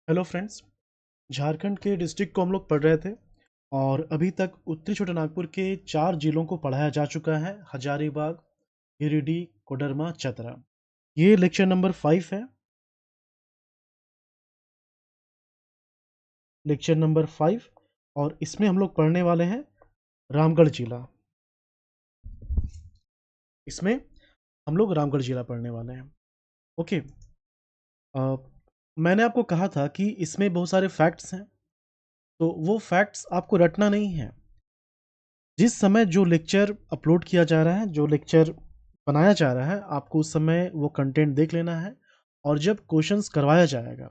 Hello friends. Jharkhand के district को हम लोग पढ़ रहे थे और अभी तक उत्तरी छोटानागपुर के 4 जिलों को पढ़ाया जा चुका है। हजारीबाग, गिरिडीह, कोडरमा, चतरा। ये लेक्चर नंबर 5 है। लेक्चर नंबर 5 और इसमें हम लोग पढ़ने वाले हैं रामगढ़ जिला। इसमें हम लोग रामगढ़ जिला पढ़ने वाले हैं। ओके। अ, मैंने आपको कहा था कि इसमें बहुत सारे फैक्ट्स हैं, तो वो फैक्ट्स आपको रटना नहीं है। जिस समय जो लेक्चर अपलोड किया जा रहा है, जो लेक्चर बनाया जा रहा है, आपको उस समय वो कंटेंट देख लेना है। और जब क्वेश्चंस करवाया जाएगा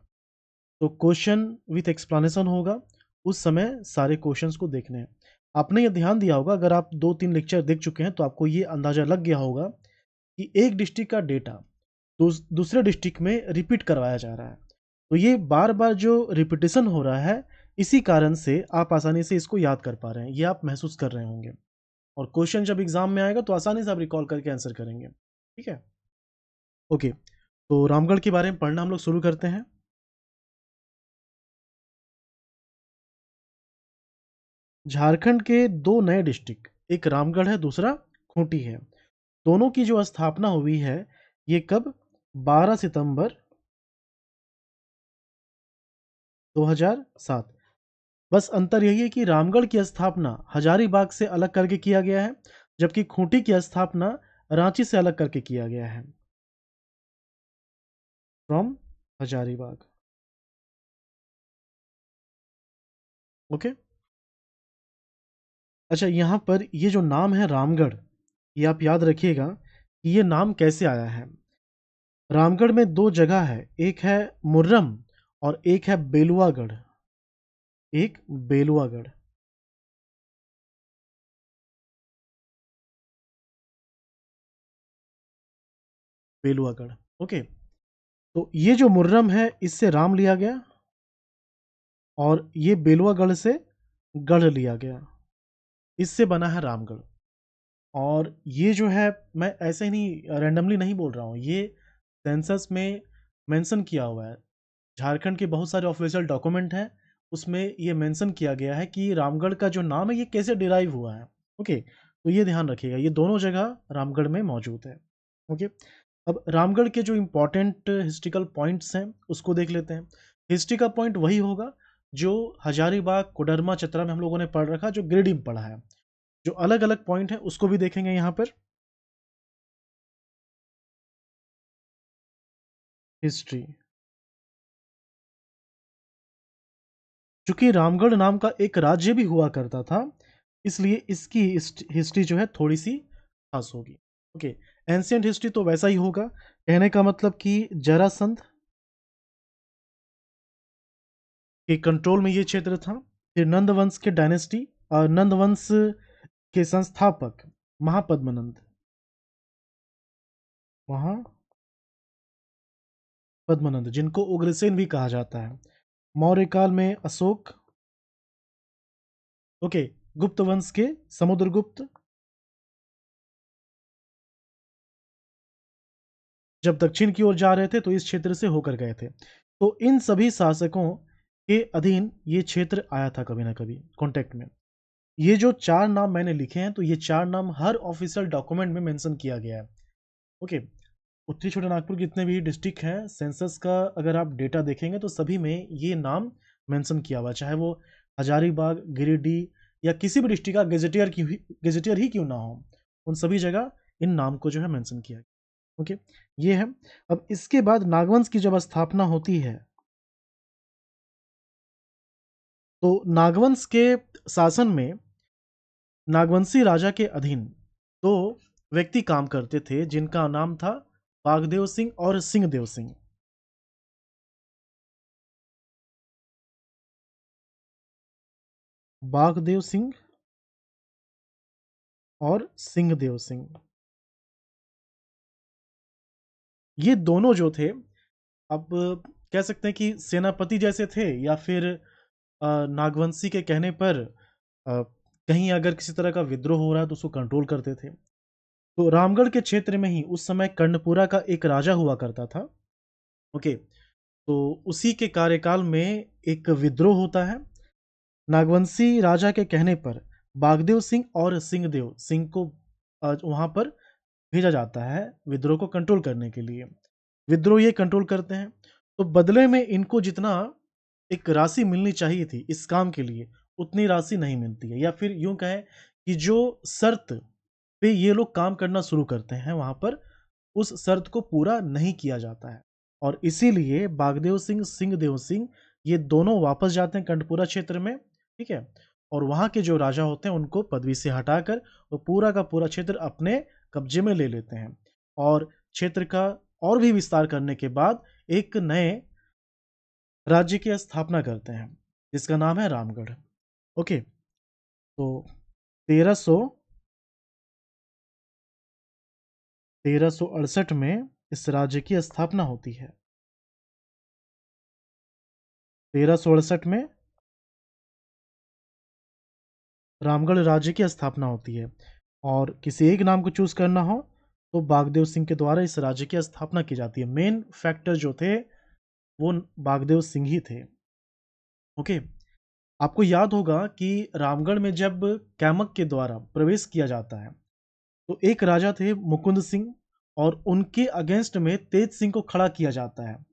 तो क्वेश्चन विथ एक्सप्लेनेशन होगा। उस समय सारे क्वेश्चंस को देखने हैं। आपने ये ध्यान दिया होगा, अगर आप 2-3 लेक्चर देख चुके हैं तो आपको ये अंदाज़ा लग गया होगा कि एक डिस्ट्रिक्ट का डेटा दूसरे डिस्ट्रिक्ट में रिपीट करवाया जा रहा है। तो ये बार बार जो रिपीटिशन हो रहा है, इसी कारण से आप आसानी से इसको याद कर पा रहे हैं, ये आप महसूस कर रहे होंगे। और क्वेश्चन जब एग्जाम में आएगा तो आसानी से आप रिकॉल करके आंसर करेंगे। ठीक है। ओके। तो रामगढ़ के बारे में पढ़ना हम लोग शुरू करते हैं। झारखंड के दो नए डिस्ट्रिक्ट, एक रामगढ़ है, दूसरा खूंटी है। दोनों की जो स्थापना हुई है, ये कब? 12 सितंबर 2007। बस अंतर यही है कि रामगढ़ की स्थापना हजारीबाग से अलग करके किया गया है, जबकि खूंटी की स्थापना रांची से अलग करके किया गया है, फ्रॉम हजारीबाग। ओके। अच्छा, यहाँ पर ये जो नाम है रामगढ़, ये आप याद रखिएगा कि ये नाम कैसे आया है। रामगढ़ में दो जगह है, एक है मुर्रम और एक है बेलुआगढ़। एक बेलुआगढ़। बेलुआगढ़। ओके। तो ये जो मुर्रम है, इससे राम लिया गया और ये बेलुआगढ़ से गढ़ लिया गया, इससे बना है रामगढ़। और ये जो है, मैं ऐसे ही नहीं रैंडमली नहीं बोल रहा हूँ, ये सेंसस में मेंशन किया हुआ है। झारखंड के बहुत सारे ऑफिशियल डॉक्यूमेंट हैं, उसमें ये मेंशन किया गया है कि रामगढ़ का जो नाम है ये कैसे डिराइव हुआ है। ओके। तो ये ध्यान रखिएगा, ये दोनों जगह रामगढ़ में मौजूद है। ओके। अब रामगढ़ के जो इम्पोर्टेंट हिस्ट्रिकल पॉइंट्स हैं उसको देख लेते हैं। हिस्ट्री का पॉइंट वही होगा जो हजारीबाग, कोडरमा, चतरा में हम लोगों ने पढ़ रखा, जो ग्रेडिंग में पढ़ा है। जो अलग अलग पॉइंट है उसको भी देखेंगे यहाँ पर। हिस्ट्री। चूंकि रामगढ़ नाम का एक राज्य भी हुआ करता था, इसलिए इसकी हिस्ट्री जो है थोड़ी सी खास होगी। ओके। एंशियंट हिस्ट्री तो वैसा ही होगा, कहने का मतलब कि जरासंध के कंट्रोल में ये क्षेत्र था। फिर नंदवंश के डायनेस्टी और नंदवंश के संस्थापक महापद्मनंद, महापद्मनंद जिनको उग्रसेन भी कहा जाता है। मौर्य काल में अशोक। ओके। गुप्त वंश के समुद्रगुप्त, जब दक्षिण की ओर जा रहे थे तो इस क्षेत्र से होकर गए थे। तो इन सभी शासकों के अधीन ये क्षेत्र आया था कभी ना कभी कॉन्टेक्ट में। ये जो 4 नाम मैंने लिखे हैं, तो ये 4 नाम हर ऑफिशियल डॉक्यूमेंट में मेंशन किया गया है। ओके। उत्तरी छोटानागपुर के जितने भी डिस्ट्रिक्ट हैं, सेंसस का अगर आप डेटा देखेंगे तो सभी में ये नाम मेंशन किया हुआ है, चाहे वो हजारीबाग, गिरिडीह या किसी भी डिस्ट्रिक्ट का गेजेटियर ही क्यों ना हो, उन सभी जगह इन नाम को जो है मेंशन किया गया। ओके। ये है। अब इसके बाद नागवंश की जब स्थापना होती है, तो नागवंश के शासन में नागवंशी राजा के अधीन 2 व्यक्ति काम करते थे, जिनका नाम था बागदेव सिंह और सिंहदेव सिंह। बागदेव सिंह और सिंहदेव सिंह, ये दोनों जो थे, अब कह सकते हैं कि सेनापति जैसे थे, या फिर नागवंशी के कहने पर कहीं अगर किसी तरह का विद्रोह हो रहा है तो उसको कंट्रोल करते थे। तो रामगढ़ के क्षेत्र में ही उस समय कर्णपुरा का एक राजा हुआ करता था। ओके। तो उसी के कार्यकाल में एक विद्रोह होता है। नागवंशी राजा के कहने पर बागदेव सिंह और सिंहदेव सिंह को वहाँ पर भेजा जाता है विद्रोह को कंट्रोल करने के लिए। विद्रोह ये कंट्रोल करते हैं, तो बदले में इनको जितना एक राशि मिलनी चाहिए थी इस काम के लिए, उतनी राशि नहीं मिलती है, या फिर यूँ कहें कि जो शर्त पे ये लोग काम करना शुरू करते हैं वहाँ पर, उस शर्त को पूरा नहीं किया जाता है और इसीलिए बागदेव सिंह, सिंहदेव सिंह ये दोनों वापस जाते हैं कंडपुरा क्षेत्र में, ठीक है? और वहाँ के जो राजा होते हैं उनको पदवी से हटाकर वो पूरा का पूरा क्षेत्र अपने कब्जे में ले लेते हैं और क्षेत्र का और भी विस्तार करने के बाद एक नए राज्य की स्थापना करते हैं, जिसका नाम है रामगढ़। ओके, तो 1368 में इस राज्य की स्थापना होती है। 1368 में रामगढ़ राज्य की स्थापना होती है और किसी एक नाम को चूज़ करना हो, तो बागदेव सिंह के द्वारा इस राज्य की स्थापना की जाती है। मेन फैक्टर जो थे, वो बागदेव सिंह ही थे। ओके, आपको याद होगा कि रामगढ़ में जब कैमक के द्वारा प्रवेश किया जाता है, तो एक राजा थे मुकुंद सिंह और उनके अगेंस्ट में तेज सिंह को खड़ा किया जाता है।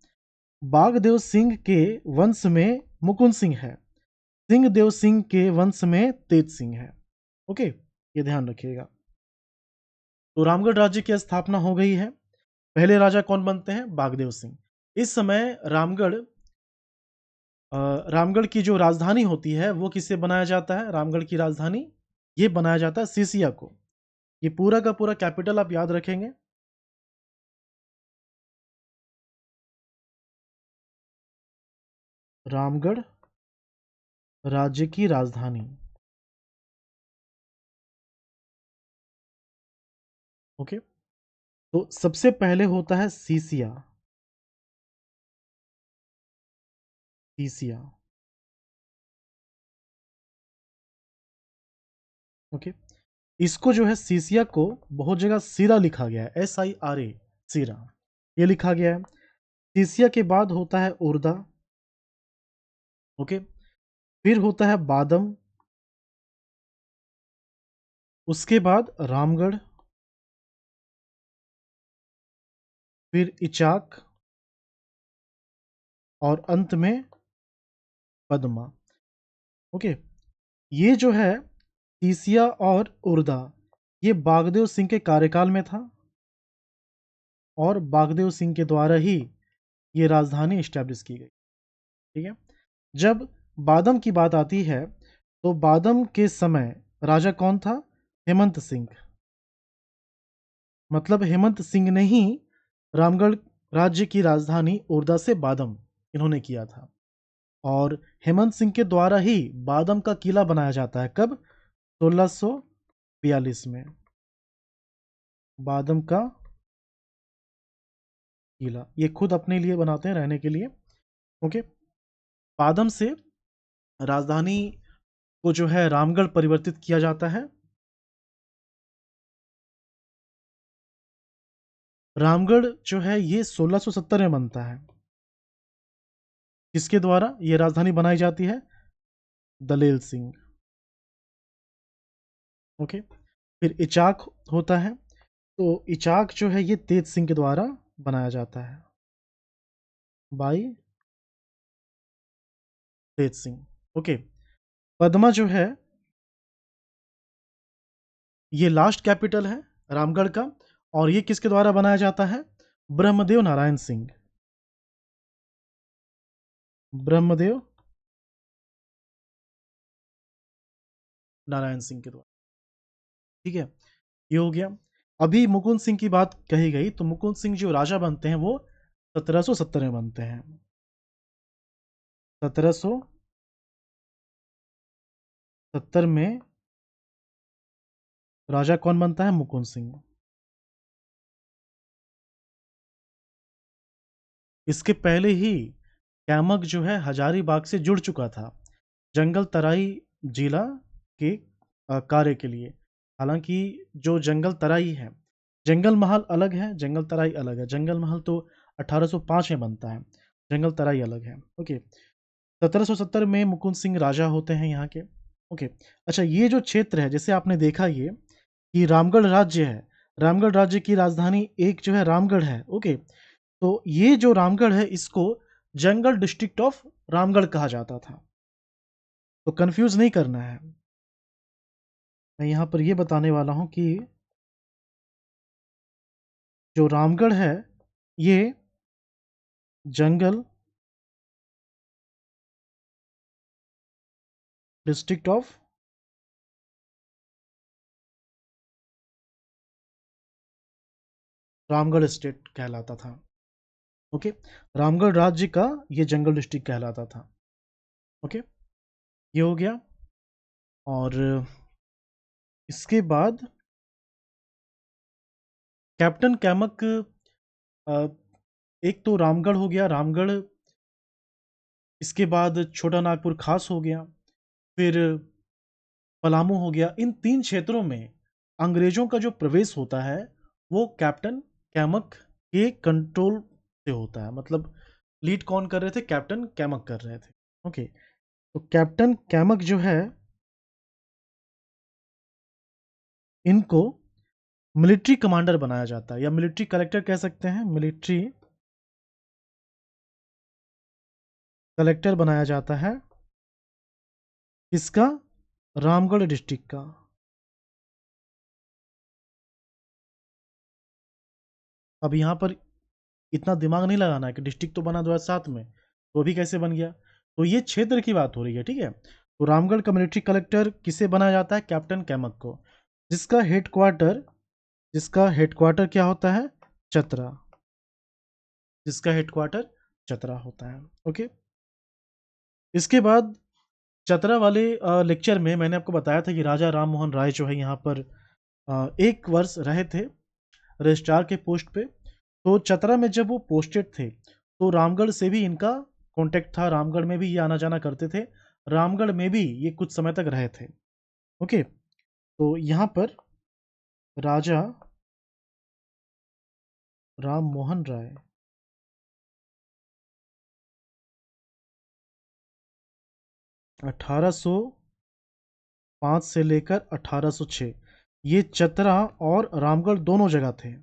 बागदेव सिंह के वंश में मुकुंद सिंह है, सिंहदेव सिंह के वंश में तेज सिंह है। ओके, ये ध्यान रखिएगा। तो रामगढ़ राज्य की स्थापना हो गई है। पहले राजा कौन बनते हैं? बागदेव सिंह। इस समय रामगढ़ की जो राजधानी होती है वो किससे बनाया जाता है? रामगढ़ की राजधानी ये बनाया जाता है सीसिया को। ये पूरा का पूरा कैपिटल आप याद रखेंगे। रामगढ़ राज्य की राजधानी। ओके, तो सबसे पहले होता है सीसिया। सीसिया। ओके, इसको जो है सीसिया को बहुत जगह सीरा लिखा गया है, SIRA, सीरा ये लिखा गया है। सीसिया के बाद होता है उर्दा। ओके, फिर होता है बादम, उसके बाद रामगढ़, फिर इचाक और अंत में पद्मा। ओके, ये जो है सीसिया और उर्दा, ये बागदेव सिंह के कार्यकाल में था और बागदेव सिंह के द्वारा ही ये राजधानी इस्टेब्लिश की गई। ठीक है, जब बादम की बात आती है तो बादम के समय राजा कौन था? हेमंत सिंह। मतलब हेमंत सिंह ने ही रामगढ़ राज्य की राजधानी उर्दा से बादम इन्होंने किया था और हेमंत सिंह के द्वारा ही बादम का किला बनाया जाता है। कब? 1642 में बादम का किला ये खुद अपने लिए बनाते हैं रहने के लिए। ओके, बादम से राजधानी को जो है रामगढ़ परिवर्तित किया जाता है। रामगढ़ जो है ये 1670 में बनता है। किसके द्वारा ये राजधानी बनाई जाती है? दलेल सिंह। ओके, फिर इचाक होता है, तो इचाक जो है ये तेज सिंह के द्वारा बनाया जाता है, by Tej Singh. Okay, Padma जो है ये लास्ट कैपिटल है रामगढ़ का और ये किसके द्वारा बनाया जाता है? ब्रह्मदेव नारायण सिंह। ब्रह्मदेव नारायण सिंह के द्वारा। ठीक है, ये हो गया। अभी मुकुंद सिंह की बात कही गई, तो मुकुंद सिंह जो राजा बनते हैं वो 1770 में बनते हैं। 1770 में राजा कौन बनता है? मुकुंद सिंह। इसके पहले ही कैमक जो है हजारीबाग से जुड़ चुका था जंगल तराई जिला के कार्य के लिए। हालांकि जो जंगल तराई है, जंगल महल अलग है, जंगल तराई अलग है। जंगल महल तो 1805 में बनता है, जंगल तराई अलग है। ओके, 1770 में मुकुंद सिंह राजा होते हैं यहाँ के। ओके, अच्छा ये जो क्षेत्र है, जैसे आपने देखा ये रामगढ़ राज्य है। रामगढ़ राज्य की राजधानी एक जो है रामगढ़ है। ओके, तो ये जो रामगढ़ है इसको जंगल डिस्ट्रिक्ट ऑफ रामगढ़ कहा जाता था। तो कंफ्यूज नहीं करना है। मैं यहाँ पर ये बताने वाला हूँ कि जो रामगढ़ है ये जंगल डिस्ट्रिक्ट ऑफ रामगढ़ स्टेट कहलाता था। ओके, रामगढ़ राज्य का ये जंगल डिस्ट्रिक्ट कहलाता था। ओके, ये हो गया। और इसके बाद कैप्टन कैमक, अ, एक तो रामगढ़ हो गया, रामगढ़, इसके बाद छोटा नागपुर खास हो गया, फिर पलामू हो गया। इन 3 क्षेत्रों में अंग्रेजों का जो प्रवेश होता है वो कैप्टन कैमक के कंट्रोल से होता है। मतलब लीड कौन कर रहे थे? कैप्टन कैमक कर रहे थे। ओके, तो कैप्टन कैमक जो है इनको मिलिट्री कमांडर बनाया जाता है या मिलिट्री कलेक्टर कह सकते हैं। मिलिट्री कलेक्टर बनाया जाता है इसका रामगढ़ डिस्ट्रिक्ट का। अब यहाँ पर इतना दिमाग नहीं लगाना है कि डिस्ट्रिक्ट तो बना 2007 में, तो अभी कैसे बन गया। तो ये क्षेत्र की बात हो रही है, ठीक है। तो रामगढ़ का मिलिट्री कलेक्टर किसे बनाया जाता है? कैप्टन कैमक को, जिसका हेडक्वार्टर क्या होता है? चतरा। जिसका हेडक्वार्टर चतरा होता है। ओके, इसके बाद चतरा वाले लेक्चर में मैंने आपको बताया था कि राजा राम मोहन राय जो है यहाँ पर 1 वर्ष रहे थे रजिस्ट्रार के पोस्ट पे। तो चतरा में जब वो पोस्टेड थे तो रामगढ़ से भी इनका कांटेक्ट था, रामगढ़ में भी ये आना जाना करते थे, रामगढ़ में भी ये कुछ समय तक रहे थे। ओके, तो यहाँ पर राजा राम मोहन राय 1805 से लेकर 1806 ये चतरा और रामगढ़ दोनों जगह थे।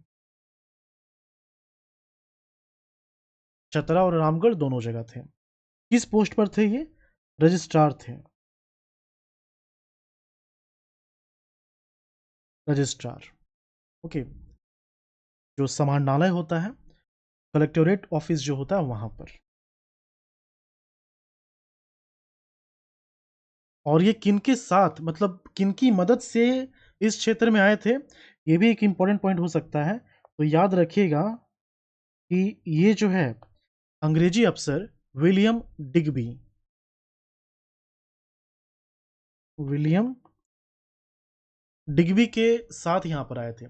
चतरा और रामगढ़ दोनों जगह थे। किस पोस्ट पर थे ये? रजिस्ट्रार थे। रजिस्ट्रार। ओके, जो समाहरणालय होता है, कलेक्टोरेट ऑफिस जो होता है वहां पर। और ये किनके साथ, मतलब किनकी मदद से इस क्षेत्र में आए थे, ये भी एक इंपॉर्टेंट पॉइंट हो सकता है। तो याद रखिएगा कि ये जो है अंग्रेजी अफसर विलियम डिग्बी, विलियम डिग्बी के साथ यहाँ पर आए थे।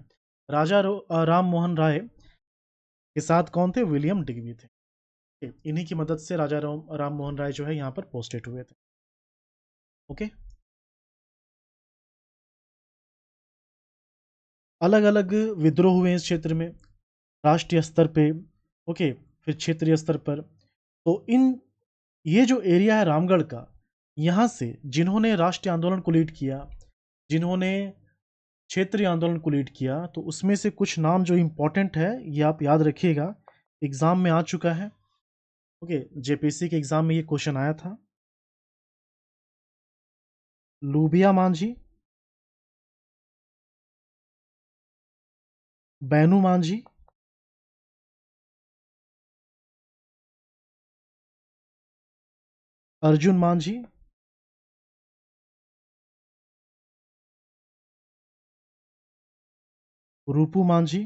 राम मोहन राय के साथ कौन थे? विलियम डिग्बी थे। इन्हीं की मदद से राम मोहन राय जो है यहाँ पर पोस्टेड हुए थे। ओके, अलग अलग विद्रोह हुए इस क्षेत्र में, राष्ट्रीय स्तर पे, ओके, फिर क्षेत्रीय स्तर पर। तो इन ये जो एरिया है रामगढ़ का, यहाँ से जिन्होंने राष्ट्रीय आंदोलन को लीड किया, जिन्होंने क्षेत्रीय आंदोलन को लीड किया, तो उसमें से कुछ नाम जो इम्पोर्टेंट है ये आप याद रखिएगा, एग्जाम में आ चुका है। ओके, जेपीसी के एग्जाम में ये क्वेश्चन आया था। लूबिया मांझी, बैनू मांझी, अर्जुन मांझी, रूपू मांझी,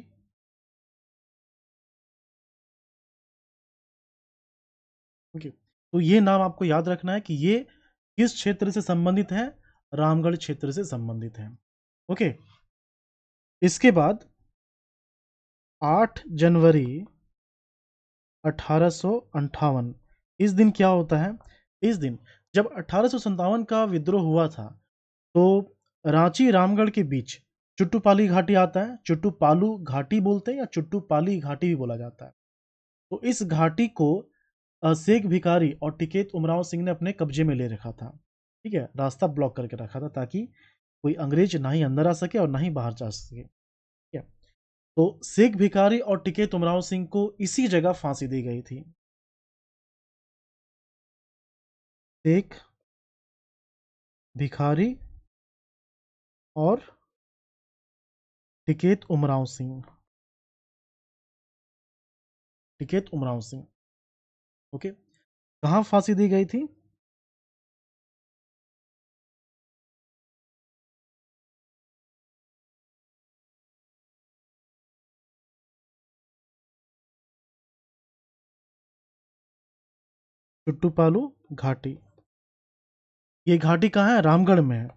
ओके। तो ये नाम आपको याद रखना है कि ये किस क्षेत्र से संबंधित है? रामगढ़ क्षेत्र से संबंधित है। ओके, इसके बाद 8 जनवरी 1858, इस दिन क्या होता है? इस दिन जब 1857 का विद्रोह हुआ था, तो रांची रामगढ़ के बीच चुट्टूपाली घाटी आता है। चुट्टूपालू घाटी बोलते हैं या चुट्टूपाली घाटी भी बोला जाता है। तो इस घाटी को शेख भिखारी और टिकैत उमराव सिंह ने अपने कब्जे में ले रखा था। ठीक है, रास्ता ब्लॉक करके रखा था ताकि कोई अंग्रेज ना ही अंदर आ सके और ना ही बाहर जा सके। ठीक है, तो शेख भिखारी और टिकैत उमराव सिंह को इसी जगह फांसी दी गई थी। शेख भिखारी और टिकैत उमराव सिंह, टिकैत उमराव सिंह। ओके, कहाँ फांसी दी गई थी? चुट्टूपालू घाटी। ये घाटी कहाँ है? रामगढ़ में है।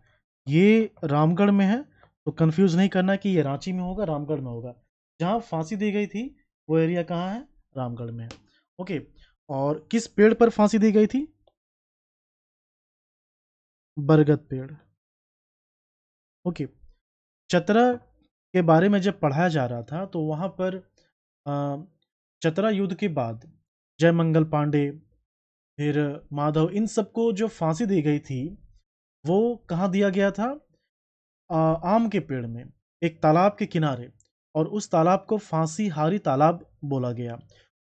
ये रामगढ़ में है, तो कंफ्यूज नहीं करना कि ये रांची में होगा, रामगढ़ में होगा। जहाँ फांसी दी गई थी वो एरिया कहाँ है? रामगढ़ में है। ओके, और किस पेड़ पर फांसी दी गई थी? बरगद पेड़। ओके, चतरा के बारे में जब पढ़ाया जा रहा था तो वहाँ पर अ, चतरा युद्ध के बाद जयमंगल पांडे, फिर माधव, इन सबको जो फांसी दी गई थी वो कहाँ दिया गया था? आम के पेड़ में, एक तालाब के किनारे, और उस तालाब को फांसी हारी तालाब बोला गया।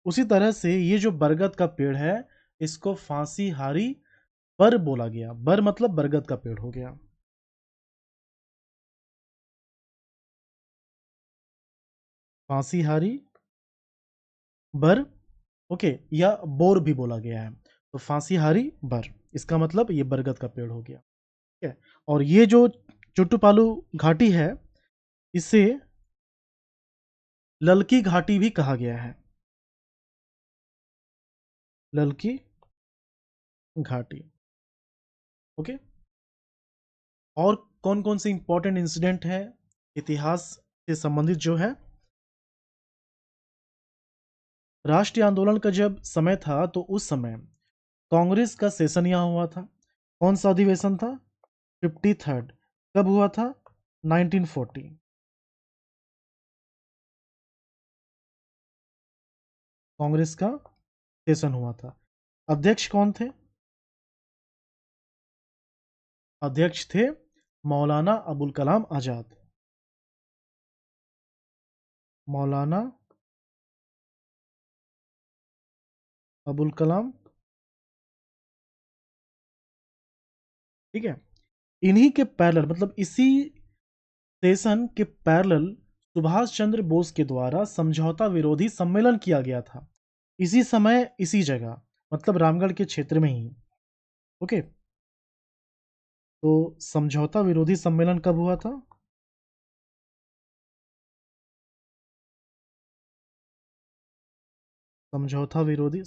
उसी तरह से ये जो बरगद का पेड़ है इसको फांसी हारी बर बोला गया। बर मतलब बरगद का पेड़ हो गया। फांसी हारी बर, ओके, या बोर भी बोला गया है। तो फांसी हारी बर, इसका मतलब ये बरगद का पेड़ हो गया। ठीक है, और ये जो चुट्टूपालू घाटी है इसे ललकी घाटी भी कहा गया है। ललकी घाटी। ओके, और कौन कौन से इंपॉर्टेंट इंसिडेंट है इतिहास से संबंधित जो है? राष्ट्रीय आंदोलन का जब समय था तो उस समय कांग्रेस का सेशन यहाँ हुआ था। कौन सा अधिवेशन था? 53rd। कब हुआ था? 1940। कांग्रेस का सेशन हुआ था। अध्यक्ष कौन थे? अध्यक्ष थे मौलाना अबुल कलाम आजाद। मौलाना अबुल कलाम। ठीक है, इन्हीं के पैरेलल, मतलब इसी सेशन के पैरेलल सुभाष चंद्र बोस के द्वारा समझौता विरोधी सम्मेलन किया गया था। इसी समय इसी जगह, मतलब रामगढ़ के क्षेत्र में ही। ओके, तो समझौता विरोधी सम्मेलन कब हुआ था? समझौता विरोधी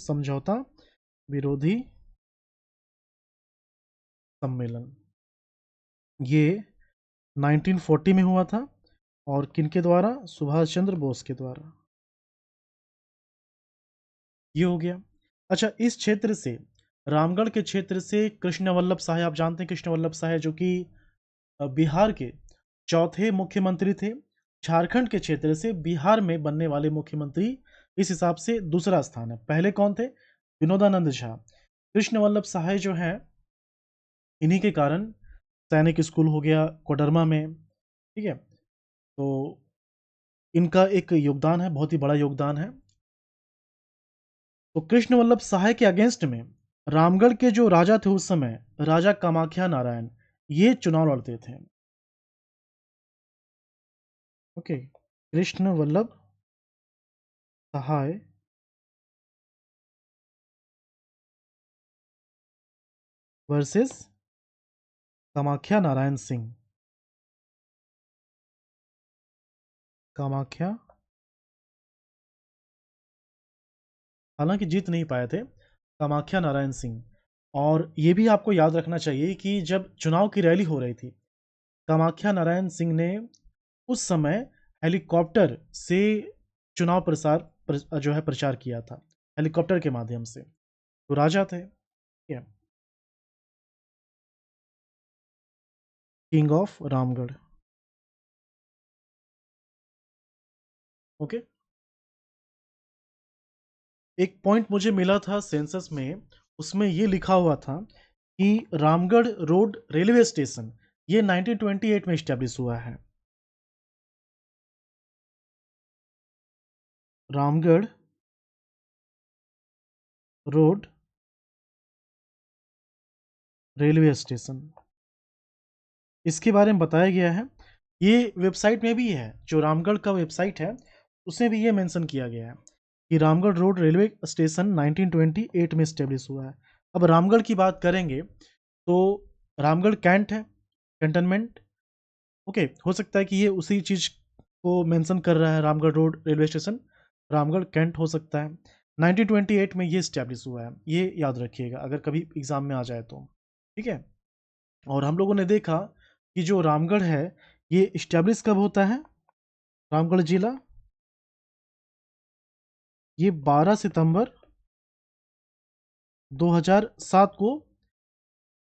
सम्मेलन ये 1940 में हुआ था। और किनके द्वारा? सुभाष चंद्र बोस के द्वारा। ये हो गया। अच्छा, इस क्षेत्र से, रामगढ़ के क्षेत्र से कृष्ण वल्लभ साय, आप जानते हैं कृष्ण वल्लभ साय जो कि बिहार के चौथे मुख्यमंत्री थे। झारखंड के क्षेत्र से बिहार में बनने वाले मुख्यमंत्री इस हिसाब से दूसरा स्थान है। पहले कौन थे? विनोदानंद झा। कृष्ण वल्लभ सहाय जो है, इन्हीं के कारण सैनिक स्कूल हो गया कोडरमा में। ठीक है, तो इनका एक योगदान है, बहुत ही बड़ा योगदान है। तो कृष्ण वल्लभ सहाय के अगेंस्ट में रामगढ़ के जो राजा थे उस समय, राजा कामाख्या नारायण, ये चुनाव लड़ते थे। ओके, कृष्ण वल्लभ सहाय वर्सेस कामाख्या नारायण सिंह। कामाख्या, हालांकि जीत नहीं पाए थे कामाख्या नारायण सिंह। और ये भी आपको याद रखना चाहिए कि जब चुनाव की रैली हो रही थी, कामाख्या नारायण सिंह ने उस समय हेलीकॉप्टर से चुनाव जो है प्रचार किया था, हेलीकॉप्टर के माध्यम से। तो राजा थे। King of Ramgarh. ओके, एक पॉइंट मुझे मिला था सेंसस में, उसमें ये लिखा हुआ था कि रामगढ़ रोड रेलवे स्टेशन ये 1928 में इस्टेब्लिश हुआ है। रामगढ़ रोड रेलवे स्टेशन, इसके बारे में बताया गया है। ये वेबसाइट में भी है, जो रामगढ़ का वेबसाइट है उसमें भी ये मेंशन किया गया है कि रामगढ़ रोड रेलवे स्टेशन 1928 में इस्टेब्लिश हुआ है। अब रामगढ़ की बात करेंगे तो रामगढ़ कैंट है, कैंटनमेंट। ओके, हो सकता है कि ये उसी चीज़ को मेंशन कर रहा है, Ramgarh road railway station Ramgarh cantt हो सकता है। 1928 में ये इस्टेब्लिश हुआ है, ये याद रखिएगा अगर कभी एग्जाम में आ जाए तो। ठीक है। और हम लोगों ने देखा कि जो रामगढ़ है ये इस्टेब्लिश कब होता है, रामगढ़ जिला ये 12 सितंबर 2007 को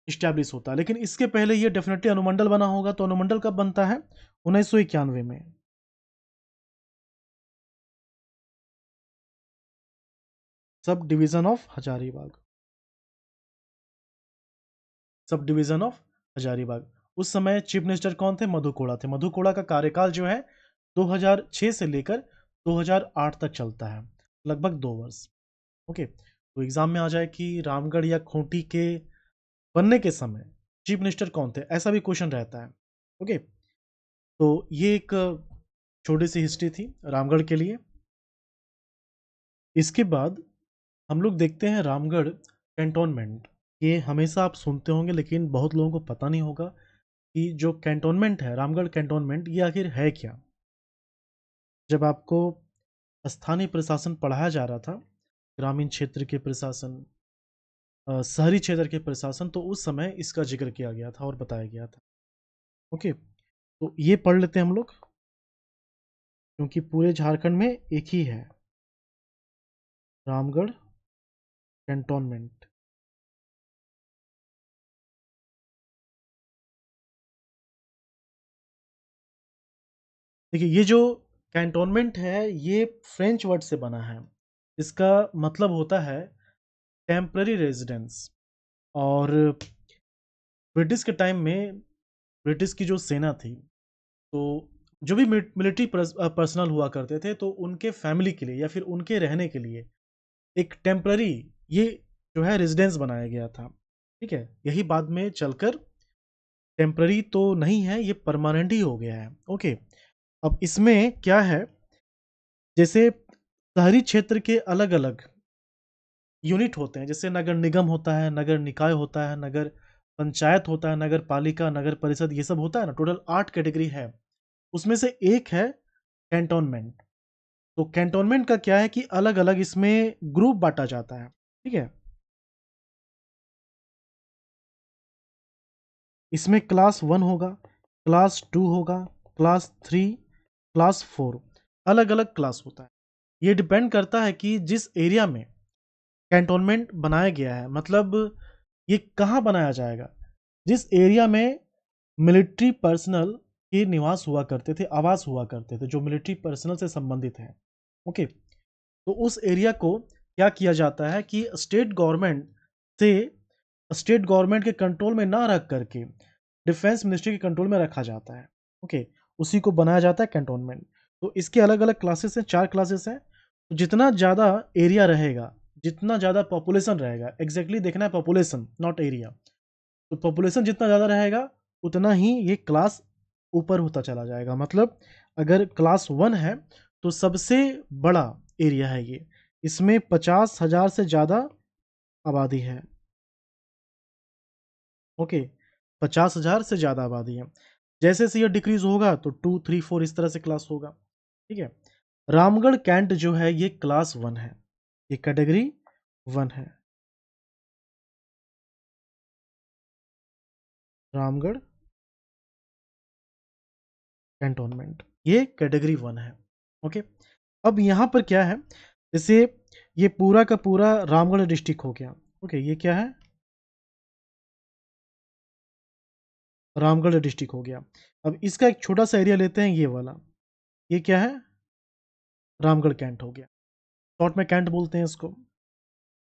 इस्टेब्लिश होता है। लेकिन इसके पहले ये डेफिनेटली अनुमंडल बना होगा। तो अनुमंडल कब बनता है, 1991 में। Sub division of Hazaribagh, sub division of Hazaribagh. उस समय चीफ मिनिस्टर कौन थे, मधु कोड़ा थे। मधु कोड़ा का कार्यकाल जो है 2006 से लेकर 2008 तक चलता है, लगभग 2 वर्ष। ओके, तो एग्जाम में आ जाए कि रामगढ़ या खूंटी के बनने के समय चीफ मिनिस्टर कौन थे, ऐसा भी क्वेश्चन रहता है। ओके, तो ये एक छोटी सी हिस्ट्री थी रामगढ़ के लिए। इसके बाद हम लोग देखते हैं रामगढ़ कैंटोनमेंट। ये हमेशा आप सुनते होंगे लेकिन बहुत लोगों को पता नहीं होगा कि जो कैंटोनमेंट है, रामगढ़ कैंटोनमेंट, ये आखिर है क्या। जब आपको स्थानीय प्रशासन पढ़ाया जा रहा था, ग्रामीण क्षेत्र के प्रशासन, शहरी क्षेत्र के प्रशासन, तो उस समय इसका जिक्र किया गया था और बताया गया था। ओके, तो ये पढ़ लेते हैं हम लोग, क्योंकि पूरे झारखंड में एक ही है, रामगढ़ कैंटोनमेंट। देखिए, ये जो कैंटोनमेंट है ये फ्रेंच वर्ड से बना है। इसका मतलब होता है टेम्पररी रेजिडेंस। और ब्रिटिश के टाइम में ब्रिटिश की जो सेना थी, तो जो भी मिलिट्री पर्सनल हुआ करते थे, तो उनके फैमिली के लिए या फिर उनके रहने के लिए एक टेम्पररी ये जो है रेजिडेंस बनाया गया था। ठीक है, यही बाद में चलकर टेम्पररी तो नहीं है, ये परमानेंट ही हो गया है। ओके, अब इसमें क्या है, जैसे शहरी क्षेत्र के अलग अलग यूनिट होते हैं, जैसे नगर निगम होता है, नगर निकाय होता है, नगर पंचायत होता है, नगर पालिका, नगर परिषद, ये सब होता है ना। टोटल 8 कैटेगरी है, उसमें से एक है कैंटोनमेंट। तो कैंटोनमेंट का क्या है कि अलग अलग इसमें ग्रुप बांटा जाता है। ठीक है, इसमें क्लास 1 होगा, क्लास 2 होगा, क्लास 3, क्लास 4, अलग अलग क्लास होता है। ये डिपेंड करता है कि जिस एरिया में कैंटोनमेंट बनाया गया है, मतलब ये कहाँ बनाया जाएगा, जिस एरिया में मिलिट्री पर्सनल के निवास हुआ करते थे, आवास हुआ करते थे, जो मिलिट्री पर्सनल से संबंधित है। ओके, तो उस एरिया को क्या किया जाता है कि से स्टेट गवर्नमेंट के कंट्रोल में ना रख करके डिफेंस मिनिस्ट्री के कंट्रोल में रखा जाता है। ओके, उसी को बनाया जाता है कैंटोनमेंट। तो इसके अलग अलग क्लासेस हैं, 4 क्लासेस हैं। तो जितना ज़्यादा एरिया रहेगा, जितना ज़्यादा पॉपुलेशन रहेगा, एग्जैक्टली देखना है पॉपुलेशन नॉट एरिया। तो पॉपुलेशन जितना ज़्यादा रहेगा उतना ही ये क्लास ऊपर होता चला जाएगा। मतलब अगर क्लास 1 है तो सबसे बड़ा एरिया है ये, इसमें 50,000 से ज़्यादा आबादी है। ओके, 50,000 से ज़्यादा आबादी है। जैसे जैसे ये डिक्रीज होगा तो 2, 3, 4 इस तरह से क्लास होगा। ठीक है, रामगढ़ कैंट जो है ये क्लास 1 है, ये कैटेगरी 1 है। रामगढ़ कैंटोनमेंट ये कैटेगरी 1 है। ओके, अब यहाँ पर क्या है, जैसे ये पूरा का पूरा रामगढ़ डिस्ट्रिक्ट हो गया। ओके, ये क्या है, रामगढ़ डिस्ट्रिक्ट हो गया। अब इसका एक छोटा सा एरिया लेते हैं, ये वाला, ये क्या है, रामगढ़ कैंट हो गया। शॉर्ट में कैंट बोलते हैं इसको।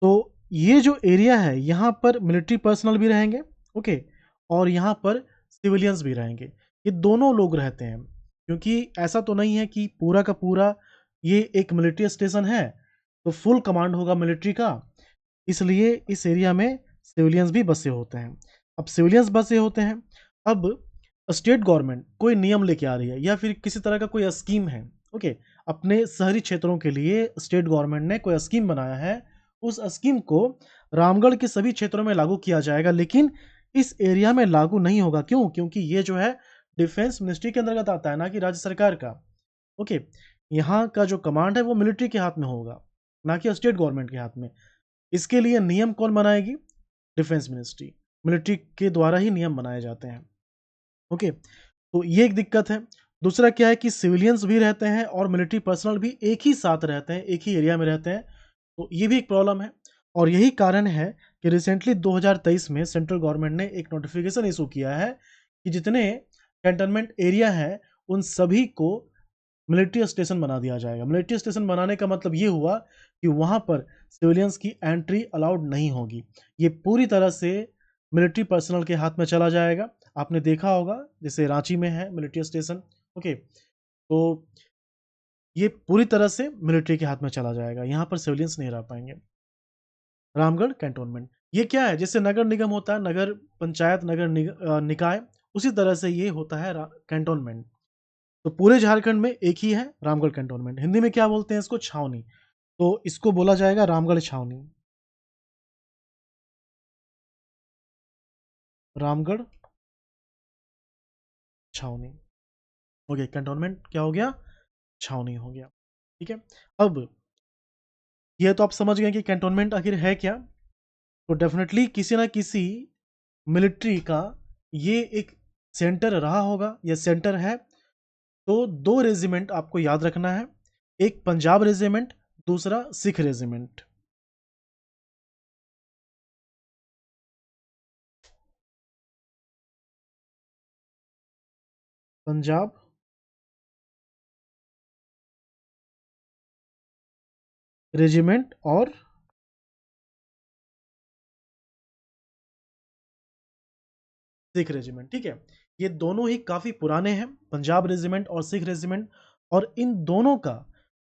तो ये जो एरिया है यहाँ पर मिलिट्री पर्सनल भी रहेंगे, ओके, और यहाँ पर सिविलियंस भी रहेंगे। ये दोनों लोग रहते हैं, क्योंकि ऐसा तो नहीं है कि पूरा का पूरा ये एक मिलिट्री स्टेशन है तो फुल कमांड होगा मिलिट्री का, इसलिए इस एरिया में सिविलियंस भी बसे होते हैं। अब सिविलियंस बसे होते हैं, अब स्टेट गवर्नमेंट कोई नियम लेके आ रही है या फिर किसी तरह का कोई स्कीम है, ओके, अपने शहरी क्षेत्रों के लिए स्टेट गवर्नमेंट ने कोई स्कीम बनाया है, उस स्कीम को रामगढ़ के सभी क्षेत्रों में लागू किया जाएगा, लेकिन इस एरिया में लागू नहीं होगा। क्यों? क्योंकि ये जो है डिफेंस मिनिस्ट्री के अंतर्गत आता है, ना कि राज्य सरकार का। ओके, यहाँ का जो कमांड है वो मिलिट्री के हाथ में होगा, ना कि स्टेट गवर्नमेंट के हाथ में। इसके लिए नियम कौन बनाएगी? डिफेंस मिनिस्ट्री, मिलिट्री के द्वारा ही नियम बनाए जाते हैं। ओके, तो ये एक दिक्कत है। दूसरा क्या है कि सिविलियंस भी रहते हैं और मिलिट्री पर्सनल भी एक ही साथ रहते हैं, एक ही एरिया में रहते हैं, तो ये भी एक प्रॉब्लम है। और यही कारण है कि रिसेंटली 2023 में सेंट्रल गवर्नमेंट ने एक नोटिफिकेशन इशू किया है कि जितने कैंटोनमेंट एरिया है उन सभी को मिलिट्री स्टेशन बना दिया जाएगा। मिलिट्री स्टेशन बनाने का मतलब ये हुआ कि वहाँ पर सिविलियंस की एंट्री अलाउड नहीं होगी। ये पूरी तरह से मिलिट्री पर्सनल के हाथ में चला जाएगा। आपने देखा होगा जैसे रांची में है मिलिट्री स्टेशन, ओके, तो ये पूरी तरह से मिलिट्री के हाथ में चला जाएगा, यहाँ पर सिविलियंस नहीं रह पाएंगे। रामगढ़ कैंटोनमेंट ये क्या है? जैसे नगर निगम होता है, नगर पंचायत, निकाय, उसी तरह से ये होता है कैंटोनमेंट। तो पूरे झारखंड में एक ही है रामगढ़ कैंटोनमेंट। हिंदी में क्या बोलते हैं इसको? छावनी। तो इसको बोला जाएगा रामगढ़ छावनी। रामगढ़ छावनी, ओके, कैंटोनमेंट क्या हो गया? छावनी हो गया। ठीक है, अब ये तो आप समझ गए कि कैंटोनमेंट आखिर है क्या। तो डेफिनेटली किसी ना किसी मिलिट्री का ये एक सेंटर रहा होगा, ये सेंटर है। तो दो रेजिमेंट आपको याद रखना है, एक पंजाब रेजिमेंट, दूसरा सिख रेजिमेंट। पंजाब रेजिमेंट और सिख रेजिमेंट। ठीक है, ये दोनों ही काफी पुराने हैं, पंजाब रेजिमेंट और सिख रेजिमेंट। और इन दोनों का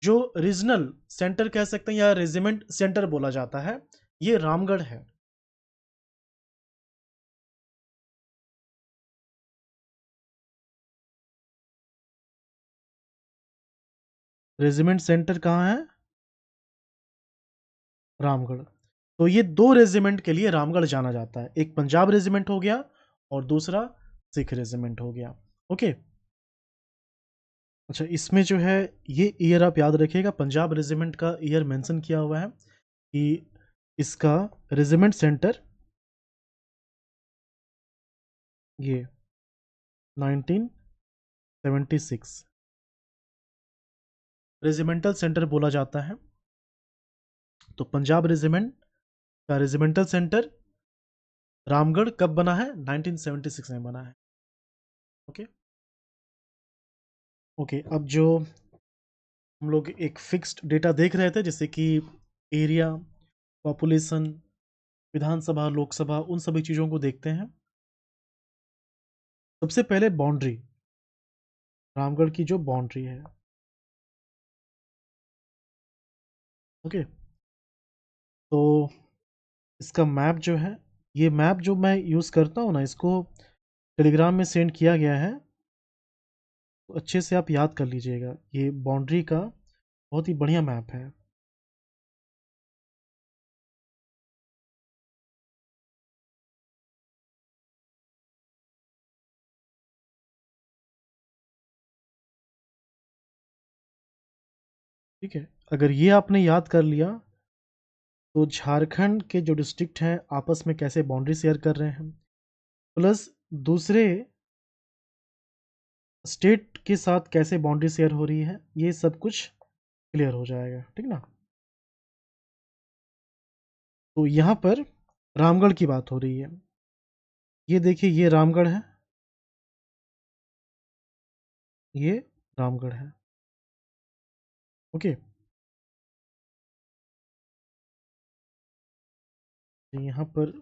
जो रीजनल सेंटर कह सकते हैं या रेजिमेंट सेंटर बोला जाता है, ये रामगढ़ है। रेजिमेंट सेंटर कहाँ है? रामगढ़। तो ये दो रेजिमेंट के लिए रामगढ़ जाना जाता है, एक पंजाब रेजिमेंट हो गया और दूसरा सिख रेजिमेंट हो गया। ओके, अच्छा, इसमें जो है ये ईयर आप याद रखिएगा, पंजाब रेजिमेंट का ईयर मेंशन किया हुआ है कि इसका रेजिमेंट सेंटर ये 1976 रेजिमेंटल सेंटर बोला जाता है। तो पंजाब रेजिमेंट का रेजिमेंटल सेंटर रामगढ़ कब बना है? 1976 में बना है। ओके, ओके, अब जो हम लोग एक फिक्स्ड डेटा देख रहे थे, जैसे कि एरिया, पॉपुलेशन, विधानसभा, लोकसभा, उन सभी चीज़ों को देखते हैं। सबसे पहले बाउंड्री, रामगढ़ की जो बाउंड्री है, ओके, तो इसका मैप जो है, ये मैप जो मैं यूज़ करता हूँ ना, इसको टेलीग्राम में सेंड किया गया है, तो अच्छे से आप याद कर लीजिएगा। ये बाउंड्री का बहुत ही बढ़िया मैप है। ठीक है, अगर ये आपने याद कर लिया तो झारखंड के जो डिस्ट्रिक्ट हैं आपस में कैसे बाउंड्री शेयर कर रहे हैं, प्लस दूसरे स्टेट के साथ कैसे बाउंड्री शेयर हो रही है, ये सब कुछ क्लियर हो जाएगा। ठीक ना? तो यहाँ पर रामगढ़ की बात हो रही है। ये देखिए, ये रामगढ़ है, ये रामगढ़ है। ओके, तो यहाँ पर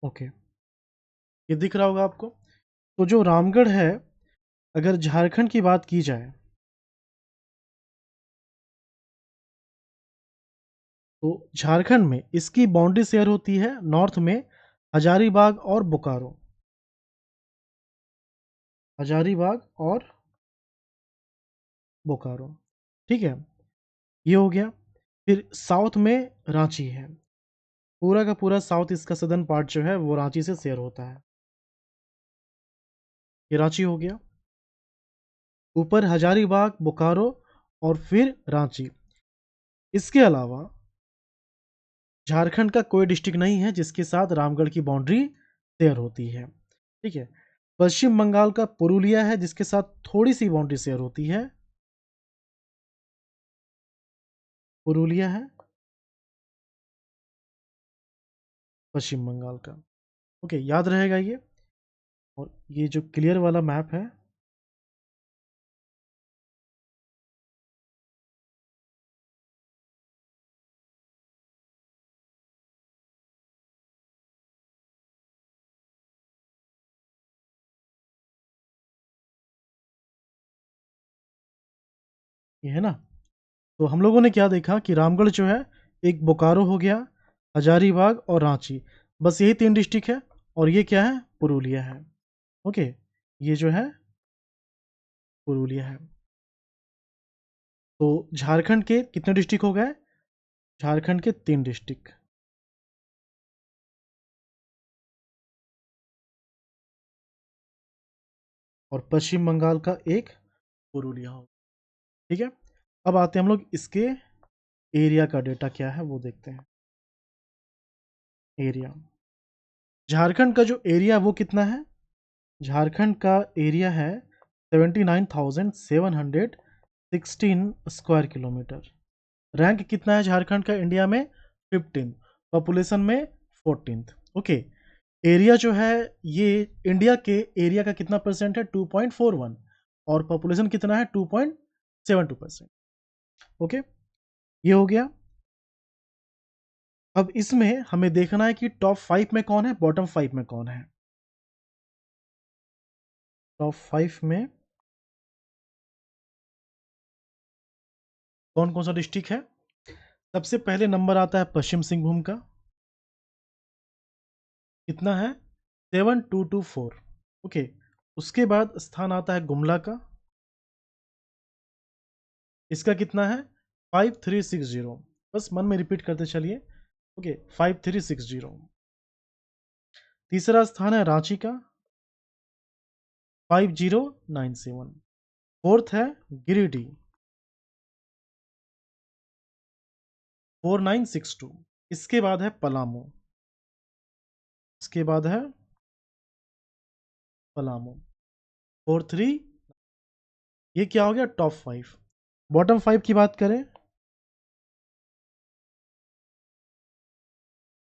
ओके, ये दिख रहा होगा आपको। तो जो रामगढ़ है, अगर झारखंड की बात की जाए तो झारखंड में इसकी बाउंड्री शेयर होती है नॉर्थ में हजारीबाग और बोकारो, हजारीबाग और बोकारो, ठीक है, ये हो गया। फिर साउथ में रांची है, पूरा का पूरा साउथ इसका सदर्न पार्ट जो है वो रांची से शेयर होता है, ये रांची हो गया। ऊपर हजारीबाग, बोकारो और फिर रांची। इसके अलावा झारखंड का कोई डिस्ट्रिक्ट नहीं है जिसके साथ रामगढ़ की बाउंड्री शेयर होती है, ठीक है। पश्चिम बंगाल का पुरुलिया है जिसके साथ थोड़ी सी बाउंड्री शेयर होती है, पुरुलिया है पश्चिम बंगाल का। ओके, याद रहेगा ये। और ये जो क्लियर वाला मैप है, ये है ना। तो हम लोगों ने क्या देखा कि रामगढ़ जो है, एक बोकारो हो गया, हजारीबाग और रांची, बस यही 3 डिस्ट्रिक्ट है। और ये क्या है, पुरुलिया है। ओके, ये जो है पुरुलिया है। तो झारखंड के कितने डिस्ट्रिक्ट हो गए, झारखंड के 3 डिस्ट्रिक्ट। और पश्चिम बंगाल का एक पुरुलिया हो, ठीक है। अब आते हैं हम लोग इसके एरिया का डेटा क्या है वो देखते हैं। एरिया, झारखंड का जो एरिया वो कितना है, झारखंड का एरिया है 79,716 स्क्वायर किलोमीटर। रैंक कितना है झारखंड का इंडिया में, 15, पॉपुलेशन में 14th। ओके, एरिया जो है ये इंडिया के एरिया का कितना परसेंट है, 2.41, और पॉपुलेशन कितना है, 2.72%। ओके, ये हो गया। अब इसमें हमें देखना है कि टॉप 5 में कौन है, बॉटम 5 में कौन है। टॉप 5 में कौन कौन सा डिस्ट्रिक्ट है। सबसे पहले नंबर आता है पश्चिम सिंहभूम का, कितना है, 7224। ओके, उसके बाद स्थान आता है गुमला का, इसका कितना है, 5360। बस मन में रिपीट करते चलिए। ओके, 5360। तीसरा स्थान है रांची का, 5097। फोर्थ है गिरिडीह, 4962। इसके बाद है पलामू, इसके बाद है पलामू, 43। ये क्या हो गया, टॉप 5। बॉटम 5 की बात करें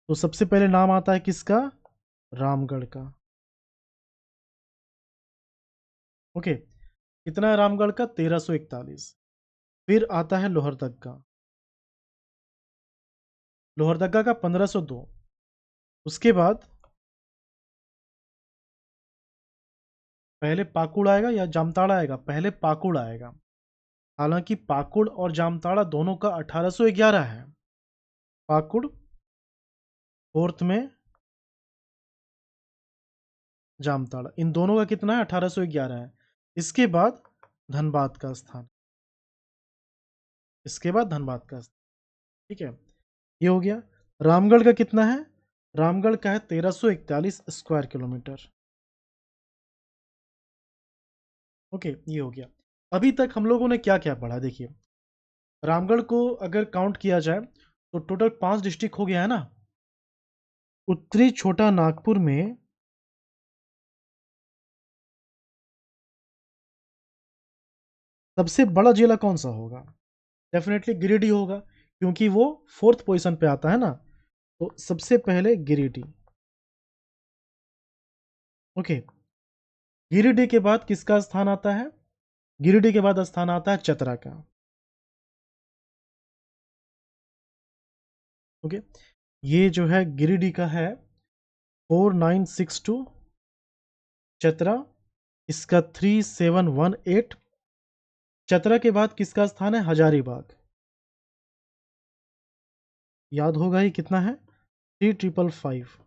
तो सबसे पहले नाम आता है किसका, रामगढ़ का। ओके, कितना है रामगढ़ का, 1341। फिर आता है लोहरदग्गा, लोहरदग्गा का 1502। उसके बाद पहले पाकुड़ आएगा या जामताड़ा आएगा, पहले पाकुड़ आएगा। हालांकि पाकुड़ और जामताड़ा दोनों का 1811 है। पाकुड़ फोर्थ में, जामताड़ा, इन दोनों का कितना है, 1811 है। इसके बाद धनबाद का स्थान, इसके बाद धनबाद का स्थान, ठीक है, ये हो गया। रामगढ़ का कितना है, रामगढ़ का है 1341 स्क्वायर किलोमीटर। ओके, ये हो गया। अभी तक हम लोगों ने क्या क्या पढ़ा, देखिए रामगढ़ को अगर काउंट किया जाए तो टोटल 5 डिस्ट्रिक्ट हो गया है ना। उत्तरी छोटा नागपुर में सबसे बड़ा जिला कौन सा होगा, डेफिनेटली गिरिडीह होगा, क्योंकि वो 4th पोजीशन पे आता है ना। तो सबसे पहले गिरिडीह। ओके, गिरिडीह के बाद किसका स्थान आता है? गिरिडीह के बाद स्थान आता है चतरा का। ओके, ये जो है गिरिडीह का है 4962, चतरा इसका 3718। चतरा के बाद किसका स्थान है? हजारीबाग। याद होगा ही, कितना है? 3555।